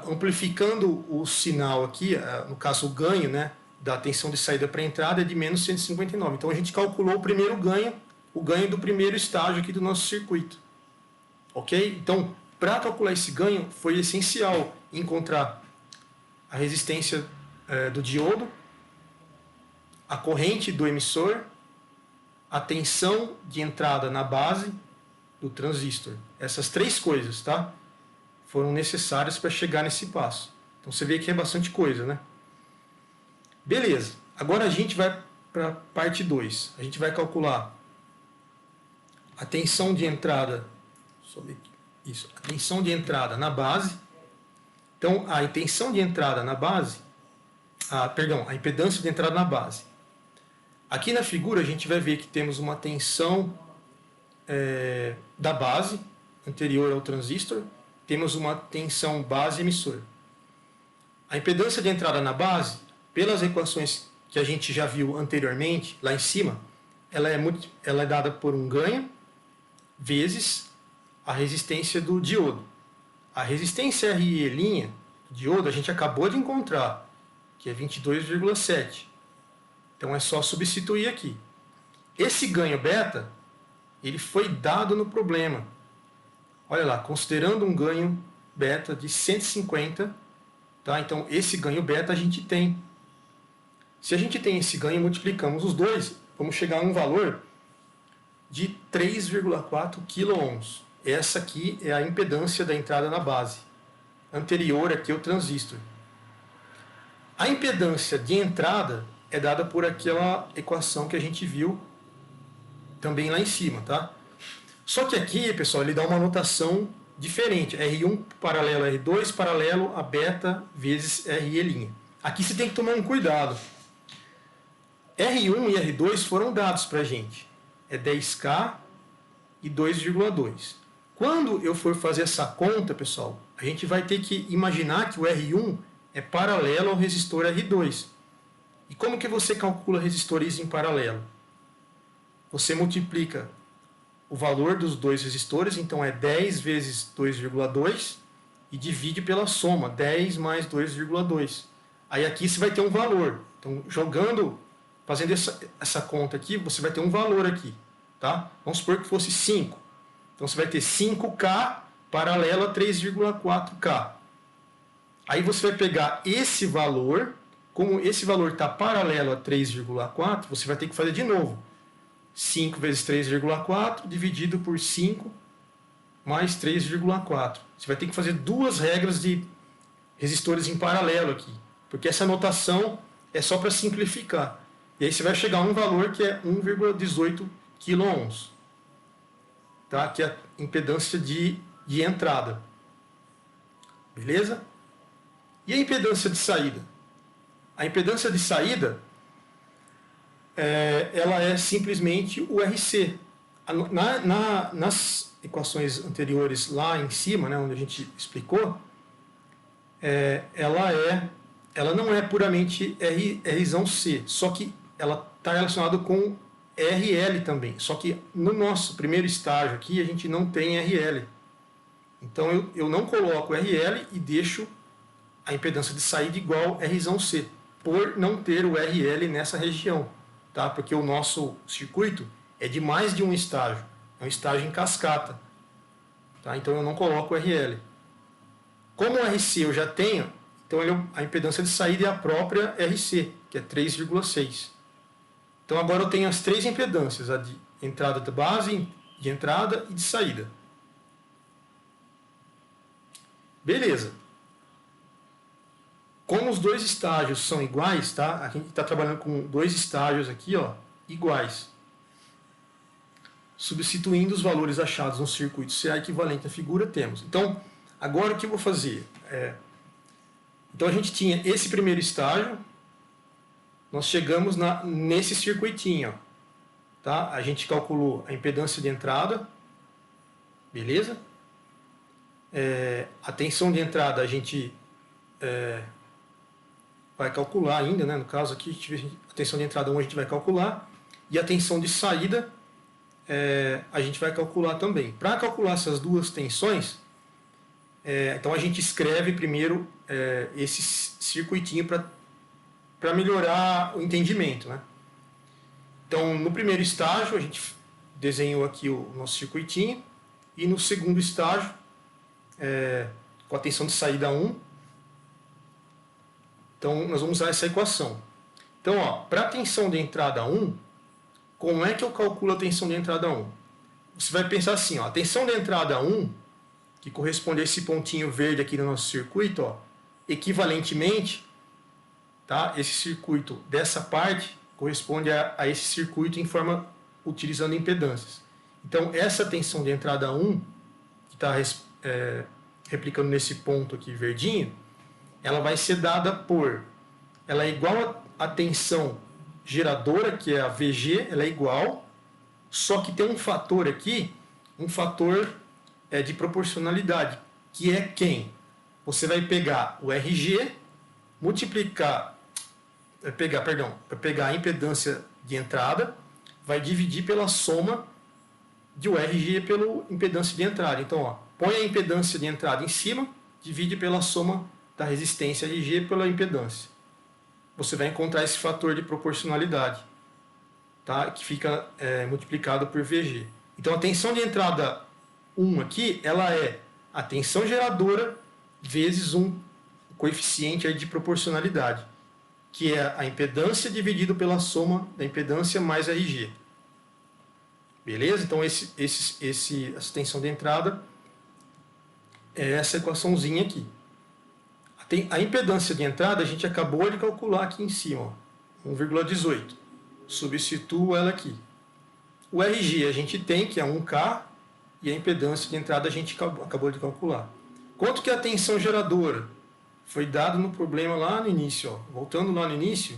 amplificando o sinal aqui, no caso o ganho, né, da tensão de saída para a entrada é de menos 159. Então a gente calculou o primeiro ganho, o ganho do primeiro estágio aqui do nosso circuito. Ok? Então, para calcular esse ganho, foi essencial encontrar a resistência do diodo, a corrente do emissor, a tensão de entrada na base do transistor. Essas três coisas, tá? Foram necessárias para chegar nesse passo. Então você vê que é bastante coisa, né? Beleza. Agora a gente vai para a parte 2. A gente vai calcular a tensão de entrada, isso, a tensão de entrada na base. Então a tensão de entrada na base, a impedância de entrada na base. Aqui na figura a gente vai ver que temos uma tensão da base anterior ao transistor. Temos uma tensão base emissor. A impedância de entrada na base, pelas equações que a gente já viu anteriormente, lá em cima, ela é dada por um ganho vezes a resistência do diodo. A resistência Re' do diodo a gente acabou de encontrar, que é 22,7. Então é só substituir aqui. Esse ganho beta, ele foi dado no problema. Olha lá, considerando um ganho beta de 150, tá? Então esse ganho beta a gente tem. Se a gente tem esse ganho, multiplicamos os dois, vamos chegar a um valor de 3,4 kΩ. Essa aqui é a impedância da entrada na base, anterior aqui ao transistor. A impedância de entrada é dada por aquela equação que a gente viu também lá em cima, tá? Só que aqui, pessoal, ele dá uma notação diferente. R1 paralelo a R2 paralelo a beta vezes Re'. Aqui você tem que tomar um cuidado. R1 e R2 foram dados para a gente. É 10K e 2,2. Quando eu for fazer essa conta, pessoal, a gente vai ter que imaginar que o R1 é paralelo ao resistor R2. E como que você calcula resistores em paralelo? Você multiplica o valor dos dois resistores, então é 10 vezes 2,2 e divide pela soma, 10 mais 2,2. Aí aqui você vai ter um valor. Então, fazendo essa conta aqui, você vai ter um valor aqui. Tá? Vamos supor que fosse 5. Então você vai ter 5K paralelo a 3,4K. Aí você vai pegar esse valor, como esse valor está paralelo a 3,4, você vai ter que fazer de novo. 5 vezes 3,4 dividido por 5 mais 3,4. Você vai ter que fazer duas regras de resistores em paralelo aqui, porque essa notação é só para simplificar. E aí você vai chegar a um valor que é 1,18 kΩ, tá? Que é a impedância de entrada. Beleza? E a impedância de saída? A impedância de saída ela é simplesmente o RC. Nas equações anteriores lá em cima, né, onde a gente explicou, ela não é puramente Rzão C, só que ela está relacionada com RL também. Só que no nosso primeiro estágio aqui a gente não tem RL. Então eu não coloco RL e deixo a impedância de saída igual Rzão C, por não ter o RL nessa região, tá? Porque o nosso circuito é de mais de um estágio, é um estágio em cascata, tá? Então eu não coloco RL. Como o RC eu já tenho, então a impedância de saída é a própria RC, que é 3,6. Então agora eu tenho as três impedâncias, a de entrada da base, de entrada e de saída. Beleza. Como os dois estágios são iguais, tá? A gente está trabalhando com dois estágios aqui, ó, iguais. Substituindo os valores achados no circuito CA equivalente à figura, temos. Então, agora o que eu vou fazer? Então a gente tinha esse primeiro estágio, nós chegamos nesse circuitinho, ó, tá? A gente calculou a impedância de entrada, beleza? A tensão de entrada a gente vai calcular ainda, né? No caso aqui, a tensão de entrada 1 a gente vai calcular, e a tensão de saída a gente vai calcular também. Para calcular essas duas tensões, então a gente escreve primeiro esse circuitinho para melhorar o entendimento, né? Então, no primeiro estágio, a gente desenhou aqui o nosso circuitinho, e no segundo estágio, com a tensão de saída 1, então nós vamos usar essa equação. Então, para a tensão de entrada 1, como é que eu calculo a tensão de entrada 1? Você vai pensar assim, ó, a tensão de entrada 1, que corresponde a esse pontinho verde aqui no nosso circuito, ó, equivalentemente, tá, esse circuito dessa parte corresponde a esse circuito em forma utilizando impedâncias. Então, essa tensão de entrada 1, que está replicando nesse ponto aqui verdinho, ela vai ser dada por... Ela é igual à tensão geradora, que é a VG, ela é igual, só que tem um fator aqui, um fator de proporcionalidade, que é quem? Você vai pegar o RG, pegar a impedância de entrada, vai dividir pela soma de o RG pela impedância de entrada. Então, ó, põe a impedância de entrada em cima, divide pela soma da resistência RG pela impedância. Você vai encontrar esse fator de proporcionalidade, tá? Que fica multiplicado por VG. Então a tensão de entrada 1 aqui, ela é a tensão geradora vezes um coeficiente aí de proporcionalidade, que é a impedância dividido pela soma da impedância mais RG. Beleza? Então essa tensão de entrada é essa equaçãozinha aqui. A impedância de entrada a gente acabou de calcular aqui em cima, 1,18. Substituo ela aqui. O RG a gente tem, que é 1K, e a impedância de entrada a gente acabou de calcular. Quanto que é a tensão geradora? Foi dado no problema lá no início. Ó. Voltando lá no início,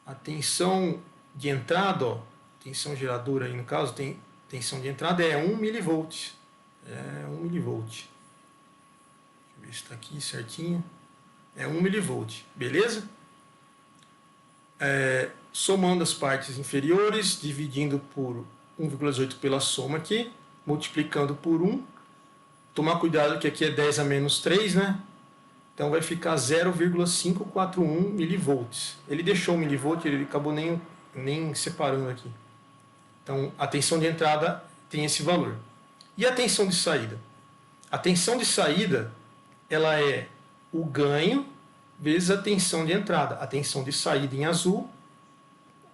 a tensão de entrada, ó, tensão geradora aí no caso, tem tensão de entrada é 1 mV. É 1 mV. Ver se está aqui certinho. É 1 mV, beleza? Somando as partes inferiores, dividindo por 1,18 pela soma aqui, multiplicando por 1. Tomar cuidado que aqui é 10 a menos 3, né? Então vai ficar 0,541 mV. Ele deixou o milivolt, ele acabou nem separando aqui. Então a tensão de entrada tem esse valor. E a tensão de saída? A tensão de saída ela é o ganho vezes a tensão de entrada. A tensão de saída em azul,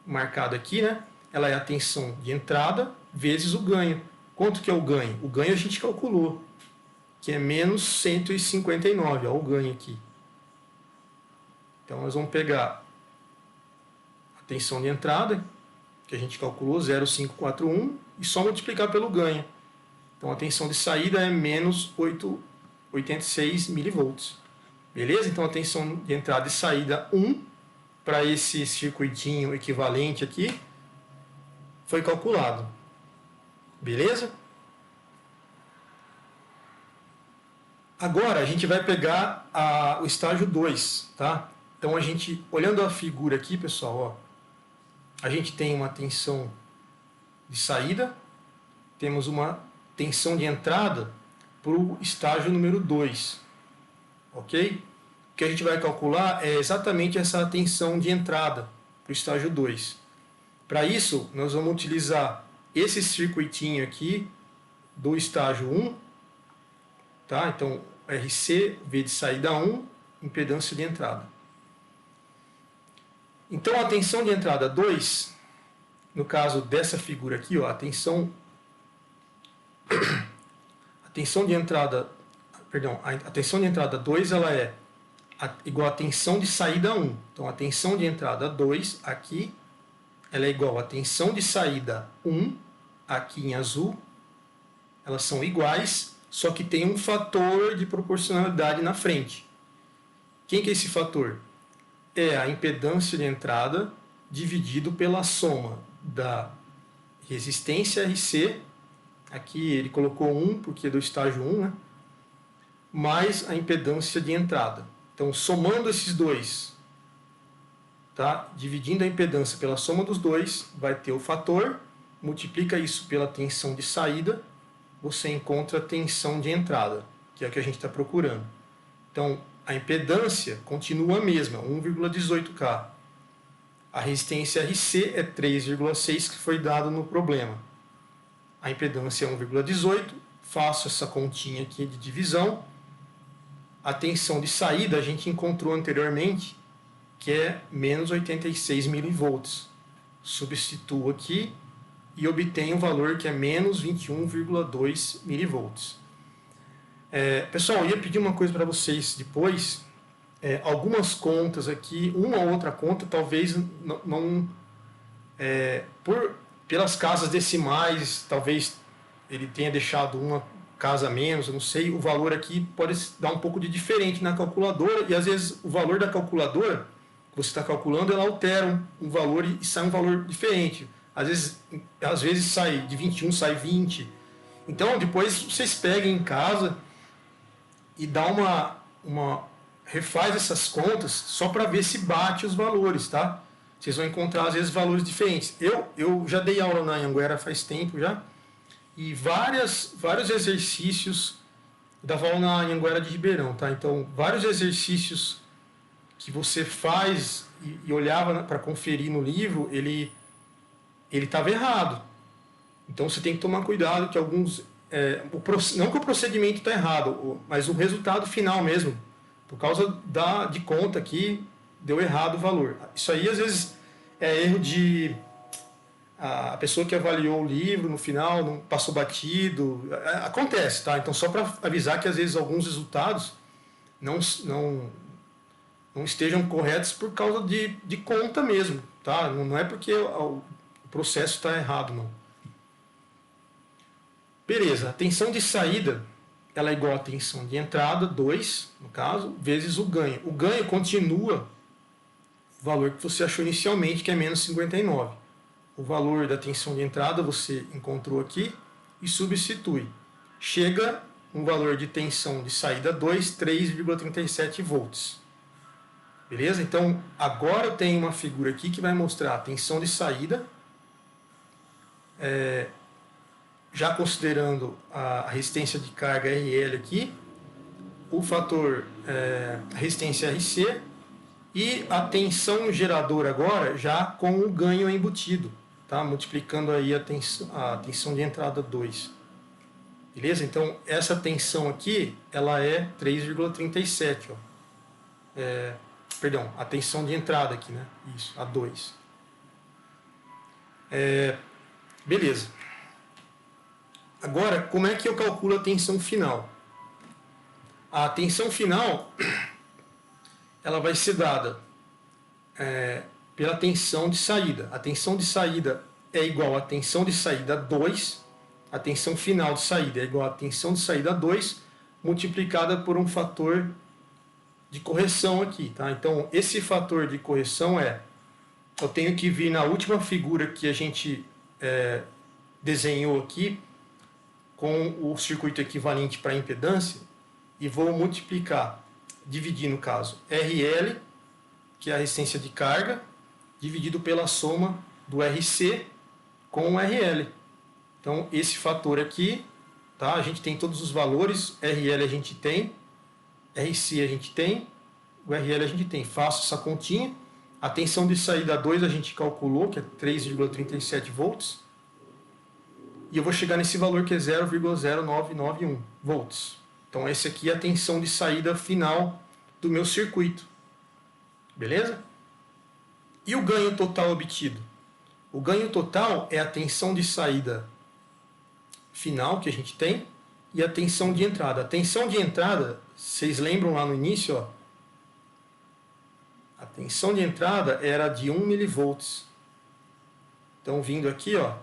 marcado aqui, né? Ela é a tensão de entrada vezes o ganho. Quanto que é o ganho? O ganho a gente calculou, que é menos 159, ó, o ganho aqui. Então nós vamos pegar a tensão de entrada, que a gente calculou, 0,541, e só multiplicar pelo ganho. Então a tensão de saída é menos 86 milivolts. Beleza? Então a tensão de entrada e saída 1, para esse circuitinho equivalente aqui, foi calculado. Beleza? Agora a gente vai pegar o estágio 2, tá? Então a gente, olhando a figura aqui, pessoal, ó, a gente tem uma tensão de saída, temos uma tensão de entrada para o estágio número 2, ok? O que a gente vai calcular é exatamente essa tensão de entrada para o estágio 2. Para isso, nós vamos utilizar esse circuitinho aqui do estágio 1, tá? Então, RC, V de saída 1, impedância de entrada. Então, a tensão de entrada 2, no caso dessa figura aqui, ó, a tensão de entrada, perdão, a tensão de entrada 2, ela é igual à tensão de saída 1. Então, a tensão de entrada 2 aqui, ela é igual à tensão de saída 1, aqui em azul. Elas são iguais, só que tem um fator de proporcionalidade na frente. Quem que é esse fator? É a impedância de entrada dividido pela soma da resistência RC, aqui ele colocou 1 porque é do estágio 1, né? Mais a impedância de entrada. Então, somando esses dois, tá? Dividindo a impedância pela soma dos dois, vai ter o fator, multiplica isso pela tensão de saída, você encontra a tensão de entrada, que é o que a gente está procurando. Então, a impedância continua a mesma, 1,18K. A resistência RC é 3,6, que foi dado no problema. A impedância é 1,18, faço essa continha aqui de divisão. A tensão de saída a gente encontrou anteriormente, que é menos 86 milivolts. Substituo aqui e obtenho um valor que é menos 21,2 milivolts. Pessoal, eu ia pedir uma coisa para vocês depois. Algumas contas aqui, uma ou outra conta, talvez não pelas casas decimais, talvez ele tenha deixado uma casa a menos, eu não sei, o valor aqui pode dar um pouco de diferente na calculadora, e às vezes o valor da calculadora que você está calculando, ela altera um valor e sai um valor diferente. Às vezes sai de 21, sai 20. Então, depois vocês peguem em casa e dá refaz essas contas só para ver se bate os valores, tá? Vocês vão encontrar, às vezes, valores diferentes. Eu já dei aula na Anhanguera faz tempo já, e vários exercícios, eu dava aula na Anhanguera de Ribeirão, tá? Então, vários exercícios que você faz e olhava para conferir no livro, ele estava errado. Então, você tem que tomar cuidado que alguns... não que o procedimento está errado, mas o resultado final mesmo, por causa de conta aqui, deu errado o valor. Isso aí, às vezes, é erro de... A pessoa que avaliou o livro, no final, não passou batido. Acontece, tá? Então, só para avisar que, às vezes, alguns resultados não estejam corretos por causa de conta mesmo, tá? Não é porque o processo está errado, não. Beleza, a tensão de saída, ela é igual à tensão de entrada, 2, no caso, vezes o ganho. O ganho continua o valor que você achou inicialmente, que é menos 59. O valor da tensão de entrada você encontrou aqui e substitui. Chega um valor de tensão de saída 2, 3,37 volts. Beleza? Então, agora eu tenho uma figura aqui que vai mostrar a tensão de saída, já considerando a resistência de carga RL aqui, o fator resistência RC e a tensão geradora agora já com o ganho embutido, tá? Multiplicando aí a tensão de entrada 2. Beleza? Então, essa tensão aqui, ela é 3,37, ó. Perdão, a tensão de entrada aqui, né? Isso, a 2. Beleza. Agora, como é que eu calculo a tensão final? A tensão final, ela vai ser dada pela tensão de saída. A tensão de saída é igual à tensão de saída 2, a tensão final de saída é igual à tensão de saída 2, multiplicada por um fator de correção aqui, tá? Então, esse fator de correção eu tenho que vir na última figura que a gente desenhou aqui, com o circuito equivalente para impedância, e vou multiplicar, dividir no caso, RL, que é a resistência de carga, dividido pela soma do RC com o RL. Então, esse fator aqui, tá? A gente tem todos os valores, RL a gente tem, RC a gente tem, o RL a gente tem. Faço essa continha. A tensão de saída 2 a gente calculou, que é 3,37 volts. E eu vou chegar nesse valor que é 0,0991 volts. Então, esse aqui é a tensão de saída final do meu circuito. Beleza? E o ganho total obtido? O ganho total é a tensão de saída final que a gente tem e a tensão de entrada. A tensão de entrada, vocês lembram lá no início, ó, a tensão de entrada era de 1 mV. Então, vindo aqui, ó,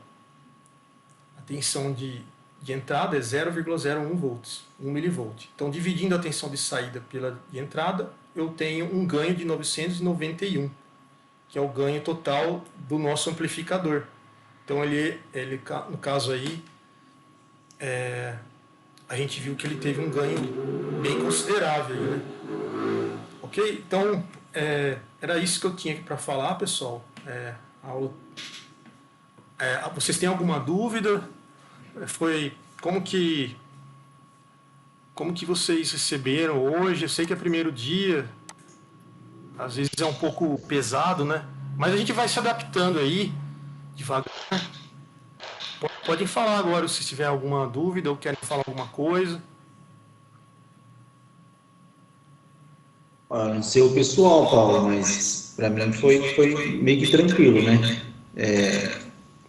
a tensão de entrada é 0,01 volts, 1 mV. Então, dividindo a tensão de saída pela de entrada, eu tenho um ganho de 991, que é o ganho total do nosso amplificador. Então, ele no caso aí, a gente viu que ele teve um ganho bem considerável, né? Ok? Então, era isso que eu tinha para falar, pessoal. Vocês têm alguma dúvida? Como que vocês receberam hoje? Eu sei que é primeiro dia, às vezes é um pouco pesado, né? Mas a gente vai se adaptando aí, devagar. Podem falar agora se tiver alguma dúvida ou querem falar alguma coisa. Não sei o pessoal, Paulo, mas para mim foi meio que tranquilo, né?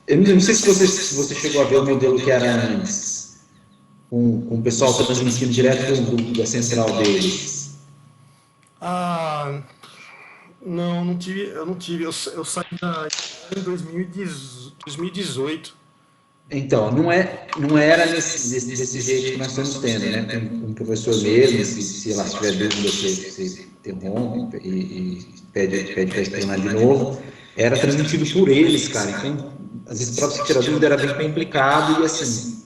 Eu não sei se você chegou a ver o modelo que era antes, com o pessoal transmitindo direto da central deles. Não, eu não tive. Eu saí em 2018. Então, não era desse jeito que nós estamos tendo, né? Tem um professor mesmo, se lá tiver dúvida, você interrompe e pede para explanar de novo. Era transmitido por eles, cara. Então, às vezes, para você tirar dúvida, era bem complicado e assim,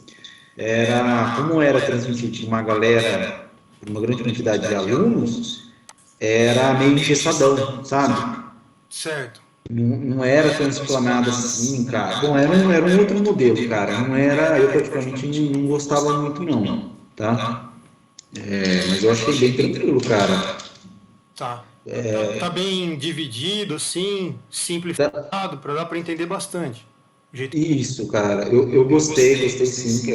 como era transmitido por uma galera, por uma grande quantidade de alunos, era meio engessadão, sabe? Certo. Não era tão explanado assim, cara. Bom, era um outro modelo, cara. Não era, eu particularmente não gostava muito, não, tá? Mas eu achei bem tranquilo, cara. Tá. Tá bem dividido, assim, simplificado, para dar para entender bastante. Isso, cara. Eu gostei sim.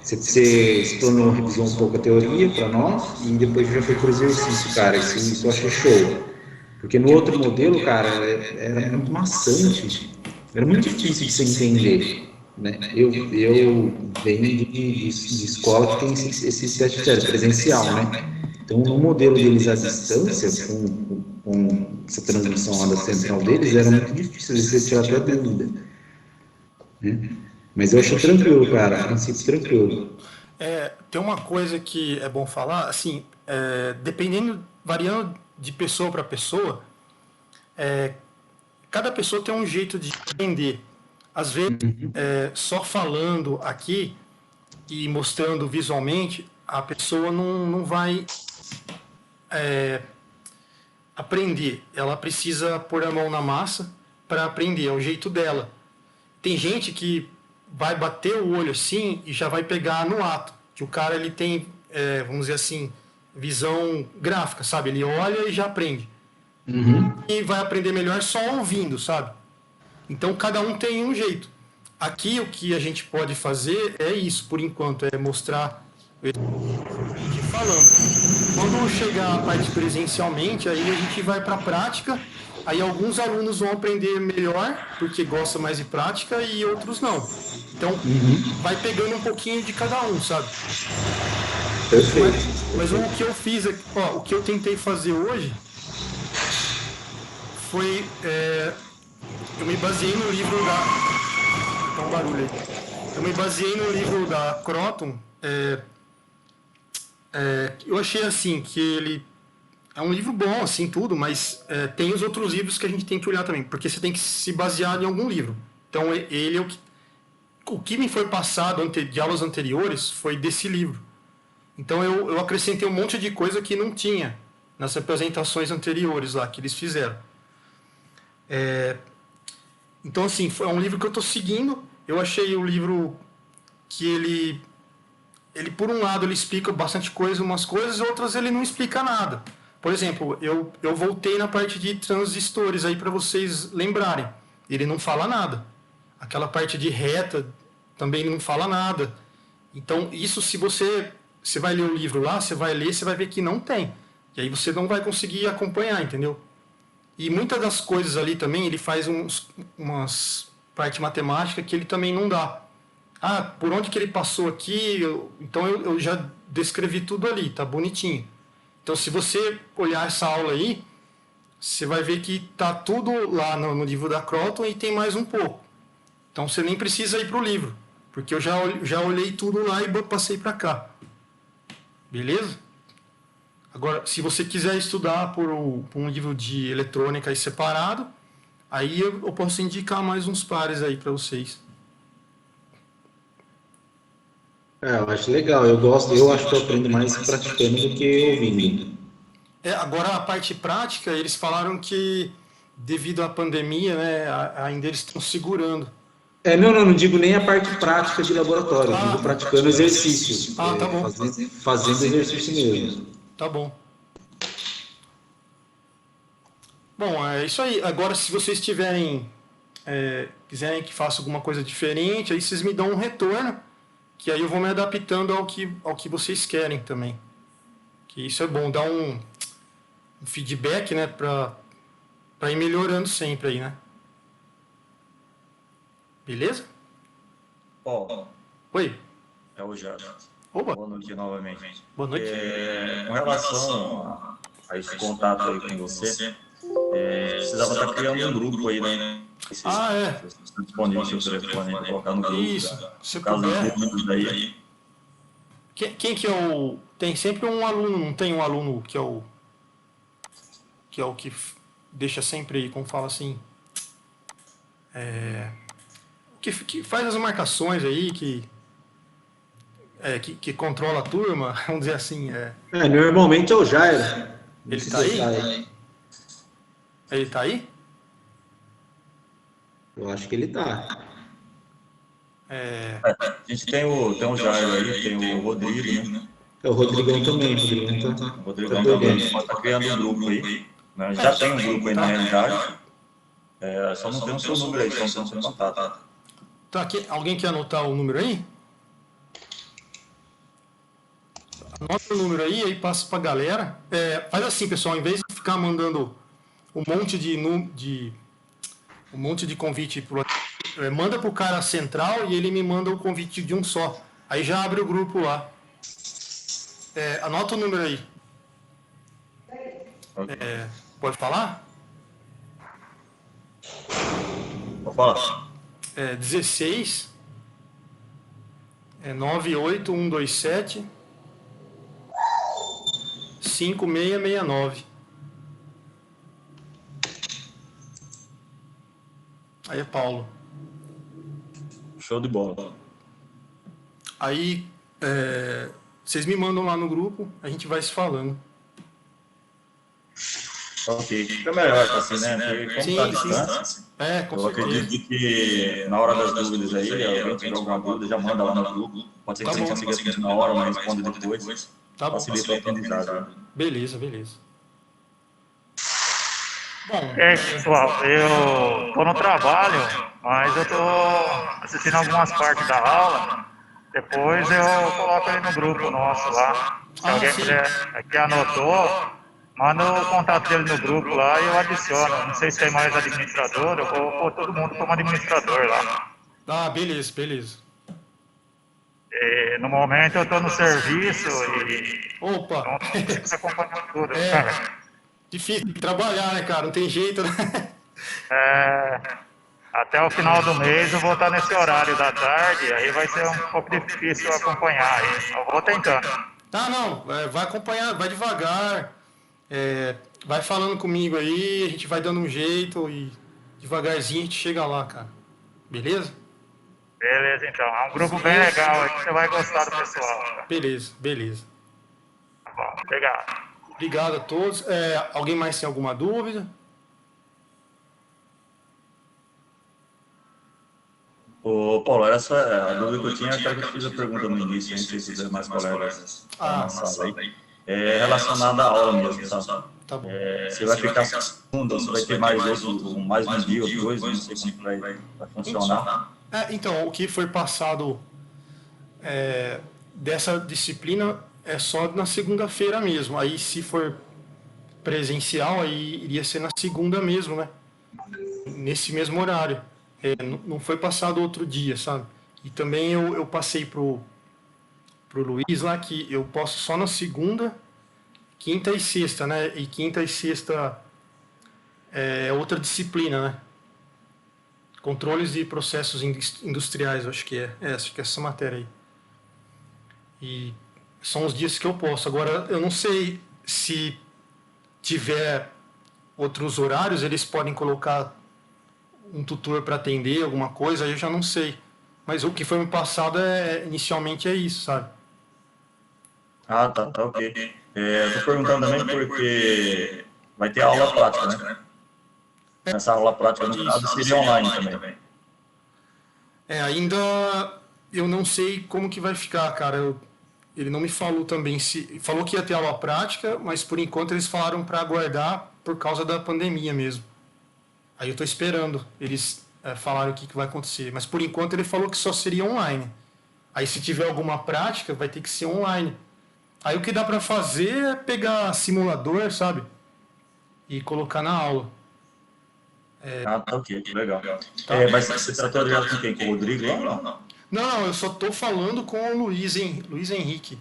Você explanou, revisou um pouco a teoria para nós e depois já foi por exercício, cara. Isso eu achei show. Porque no outro modelo, cara, era muito maçante, era muito difícil de você entender, né? Eu venho de escola que tem esse teste presencial, né? Então, no modelo deles à distância, com essa transmissão lá da central deles, era muito difícil de você tirar até dúvida, né? Mas eu achei tranquilo, cara, a princípio tranquilo. Tem uma coisa que é bom falar, assim, variando de pessoa para pessoa, cada pessoa tem um jeito de aprender. Às vezes, só falando aqui e mostrando visualmente, a pessoa não vai aprender. Ela precisa pôr a mão na massa para aprender, é o jeito dela. Tem gente que vai bater o olho assim e já vai pegar no ato, que o cara ele tem, vamos dizer assim, visão gráfica, sabe? Ele olha e já aprende. E vai aprender melhor só ouvindo, sabe? Então, cada um tem um jeito. Aqui, o que a gente pode fazer é isso, por enquanto, é mostrar de falando. Quando chegar a parte presencialmente, aí a gente vai para a prática. Aí alguns alunos vão aprender melhor, porque gosta mais de prática, e outros não. Então, vai pegando um pouquinho de cada um, sabe? Perfeito. Mas o que eu fiz, ó, o que eu tentei fazer hoje foi, eu me baseei no livro da... Tá um barulho aí. Eu me baseei no livro da Croton. Eu achei assim que ele é um livro bom, assim, tudo, mas tem os outros livros que a gente tem que olhar também, porque você tem que se basear em algum livro. Então, ele é o que me foi passado de aulas anteriores foi desse livro. Então, eu acrescentei um monte de coisa que não tinha nas apresentações anteriores lá, que eles fizeram. Então, assim, é um livro que eu estou seguindo. Eu achei o livro que ele, por um lado, ele explica bastante coisa, umas coisas, outras ele não explica nada. Por exemplo, eu voltei na parte de transistores aí para vocês lembrarem. Ele não fala nada. Aquela parte de reta também ele não fala nada. Então, isso se você vai ler o livro lá, você vai ler, você vai ver que não tem. E aí você não vai conseguir acompanhar, entendeu? E muitas das coisas ali também, ele faz umas parte matemática que ele também não dá. Ah, por onde que ele passou aqui? Então eu já descrevi tudo ali, tá bonitinho. Então se você olhar essa aula aí, você vai ver que tá tudo lá no livro da Croton e tem mais um pouco. Então você nem precisa ir para o livro, porque eu já olhei tudo lá e passei para cá. Beleza? Agora, se você quiser estudar por um livro de eletrônica aí separado, aí eu posso indicar mais uns pares aí para vocês. Eu acho legal, eu acho que eu aprendo mais praticando do que ouvindo. Agora, a parte prática, eles falaram que, devido à pandemia, né, ainda eles estão segurando. Não digo nem a parte prática de laboratório, eu digo praticando exercício. Tá bom. Fazendo exercício mesmo. Tá bom. Bom, é isso aí. Agora, se vocês quiserem que faça alguma coisa diferente, aí vocês me dão um retorno, que aí eu vou me adaptando ao que vocês querem também. Que isso é bom, dar um feedback, né, pra ir melhorando sempre aí, né? Beleza? Oi. É o Jato. Opa. Boa noite novamente. Boa noite. Com relação a esse contato aí com você, precisava estar criando um grupo aí, né? Se está disponível seu telefone para colocar no grupo. Isso, se caso puder. Daí. Quem que é o... Tem sempre um aluno, não tem um aluno que é o que deixa sempre, como fala assim, que faz as marcações aí, que controla a turma, vamos dizer assim. Normalmente é o Jairo. Ele tá aí? Ele tá aí? Eu acho que ele tá. A gente tem o Jairo aí, tem o Rodrigo, né? É o Rodrigão também. O Rodrigão também pode estar criando um grupo aí. Né? Já tem um grupo aí na realidade. Só não tem o seu número aí, só não tem o seu contato. Tá, alguém quer anotar o número aí? Anota o número aí passa pra galera. Faz assim, pessoal, em vez de ficar mandando um monte de convite, manda pro cara central e ele me manda o convite de um só. Aí já abre o grupo lá. Anota o número aí. Pode falar? Pode falar. 16 98127 5669. Aí é Paulo. Show de bola. Aí vocês me mandam lá no grupo, a gente vai se falando. Ok, fica melhor assim, né? Porque como tá distante, com eu certeza. acredito que na hora das dúvidas aí, alguém tiver alguma dúvida, já manda lá no grupo. Pode ser que você não consiga responder na hora, mas responde depois. Tá bom. Facilita o aprendizado. Beleza. Bom, pessoal, eu tô no trabalho, mas eu tô assistindo algumas partes da aula. Depois eu coloco ele no grupo nosso lá. Se alguém sim. que anotou, manda o contato dele no grupo lá e eu adiciono. Não sei se tem mais administrador, eu vou pôr todo mundo como administrador lá. Ah, beleza, beleza. E, no momento eu estou no serviço e Opa! não consigo acompanhar tudo. Difícil de trabalhar, né, cara? Não tem jeito, né? É, até o final do mês eu vou estar nesse horário da tarde, aí vai ser um pouco difícil acompanhar aí. Eu vou tentando. Tá, não, vai acompanhar, vai devagar, vai falando comigo aí, a gente vai dando um jeito e devagarzinho a gente chega lá, cara. Beleza? Beleza, então. É um grupo bem legal aí, você vai gostar do pessoal. Beleza, beleza. Tá bom, obrigado. Obrigado a todos. Alguém mais tem alguma dúvida? Ô, Paulo, essa a dúvida que eu tinha, até que eu fiz a pergunta no início, não sei se os demais colegas estão na sala aí, é relacionada à aula mesmo, sabe? Tá bom. Você vai ficar segunda, você vai ter mais outro, mais um dia ou dois, não sei como que vai funcionar. Então, o que foi passado dessa disciplina é só na segunda-feira mesmo. Aí, se for presencial, aí iria ser na segunda mesmo, né? Nesse mesmo horário. Não foi passado outro dia, sabe? E também eu passei pro Luiz lá que eu posso só na segunda, quinta e sexta, né? E quinta e sexta é outra disciplina, né? Controles de processos industriais, acho que acho que é essa matéria aí. E são os dias que eu posso. Agora, eu não sei se tiver outros horários, eles podem colocar um tutor para atender alguma coisa, aí eu já não sei. Mas o que foi me passado inicialmente é isso, sabe? Ah, tá ok. Eu tô perguntando também porque vai ter aula prática, né? Essa aula prática, no caso, seria online também. Ainda eu não sei como que vai ficar, cara. Ele não me falou também se falou que ia ter aula prática, mas por enquanto eles falaram para aguardar por causa da pandemia mesmo. Aí eu tô esperando eles falarem o que vai acontecer, mas por enquanto ele falou que só seria online. Aí se tiver alguma prática, vai ter que ser online. Aí o que dá para fazer é pegar simulador, sabe? E colocar na aula. Ah, tá ok, legal. Mas você tratou já com quem? Com o Rodrigo lá ou não? Não, eu só tô falando com o Luiz Henrique.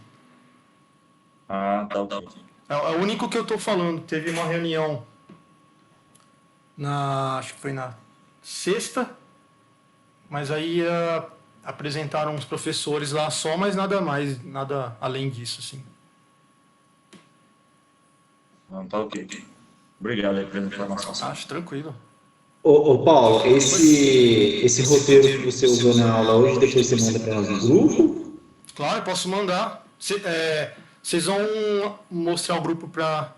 Ah, tá ok. É o único que eu tô falando. Teve uma reunião acho que foi na sexta, mas aí apresentaram uns professores lá só, mas nada mais, nada além disso, assim. Ah, tá ok. Obrigado aí pela informação. Acho tranquilo. Ô Paulo, esse roteiro que você usou na aula hoje, depois você manda para nós no grupo? Claro, eu posso mandar. Vocês vão mostrar o grupo para...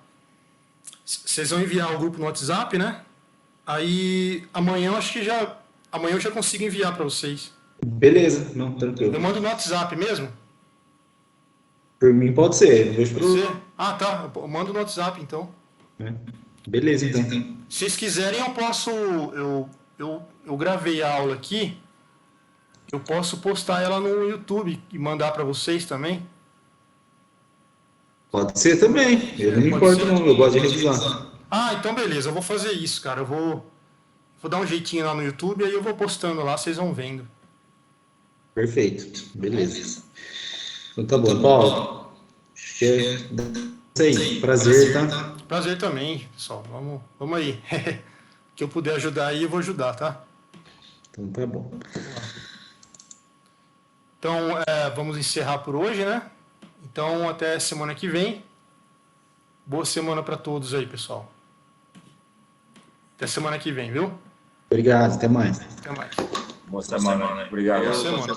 Vocês vão enviar o grupo no WhatsApp, né? Aí amanhã eu acho que já... Amanhã eu já consigo enviar para vocês. Beleza, não, tranquilo. Eu mando no WhatsApp mesmo? Por mim pode ser, não vejo Você? problema. Ah, tá. Eu mando no WhatsApp, então. Beleza, então. Se vocês quiserem, eu posso... Eu gravei a aula aqui. Eu posso postar ela no YouTube e mandar para vocês também. Pode ser também, eu não me importo não, eu gosto de revisar. Ah, então beleza, eu vou fazer isso, cara. Eu vou dar um jeitinho lá no YouTube e aí eu vou postando lá, vocês vão vendo. Perfeito, beleza. Então tá bom, Paulo. Acho que é isso aí, prazer, tá? Prazer também, pessoal. Vamos aí. Que eu puder ajudar aí, eu vou ajudar, tá? Então tá bom. Então, vamos encerrar por hoje, né? Então, até semana que vem. Boa semana para todos aí, pessoal. Até semana que vem, viu? Obrigado, até mais. Até mais. Boa semana. Obrigado. Boa semana.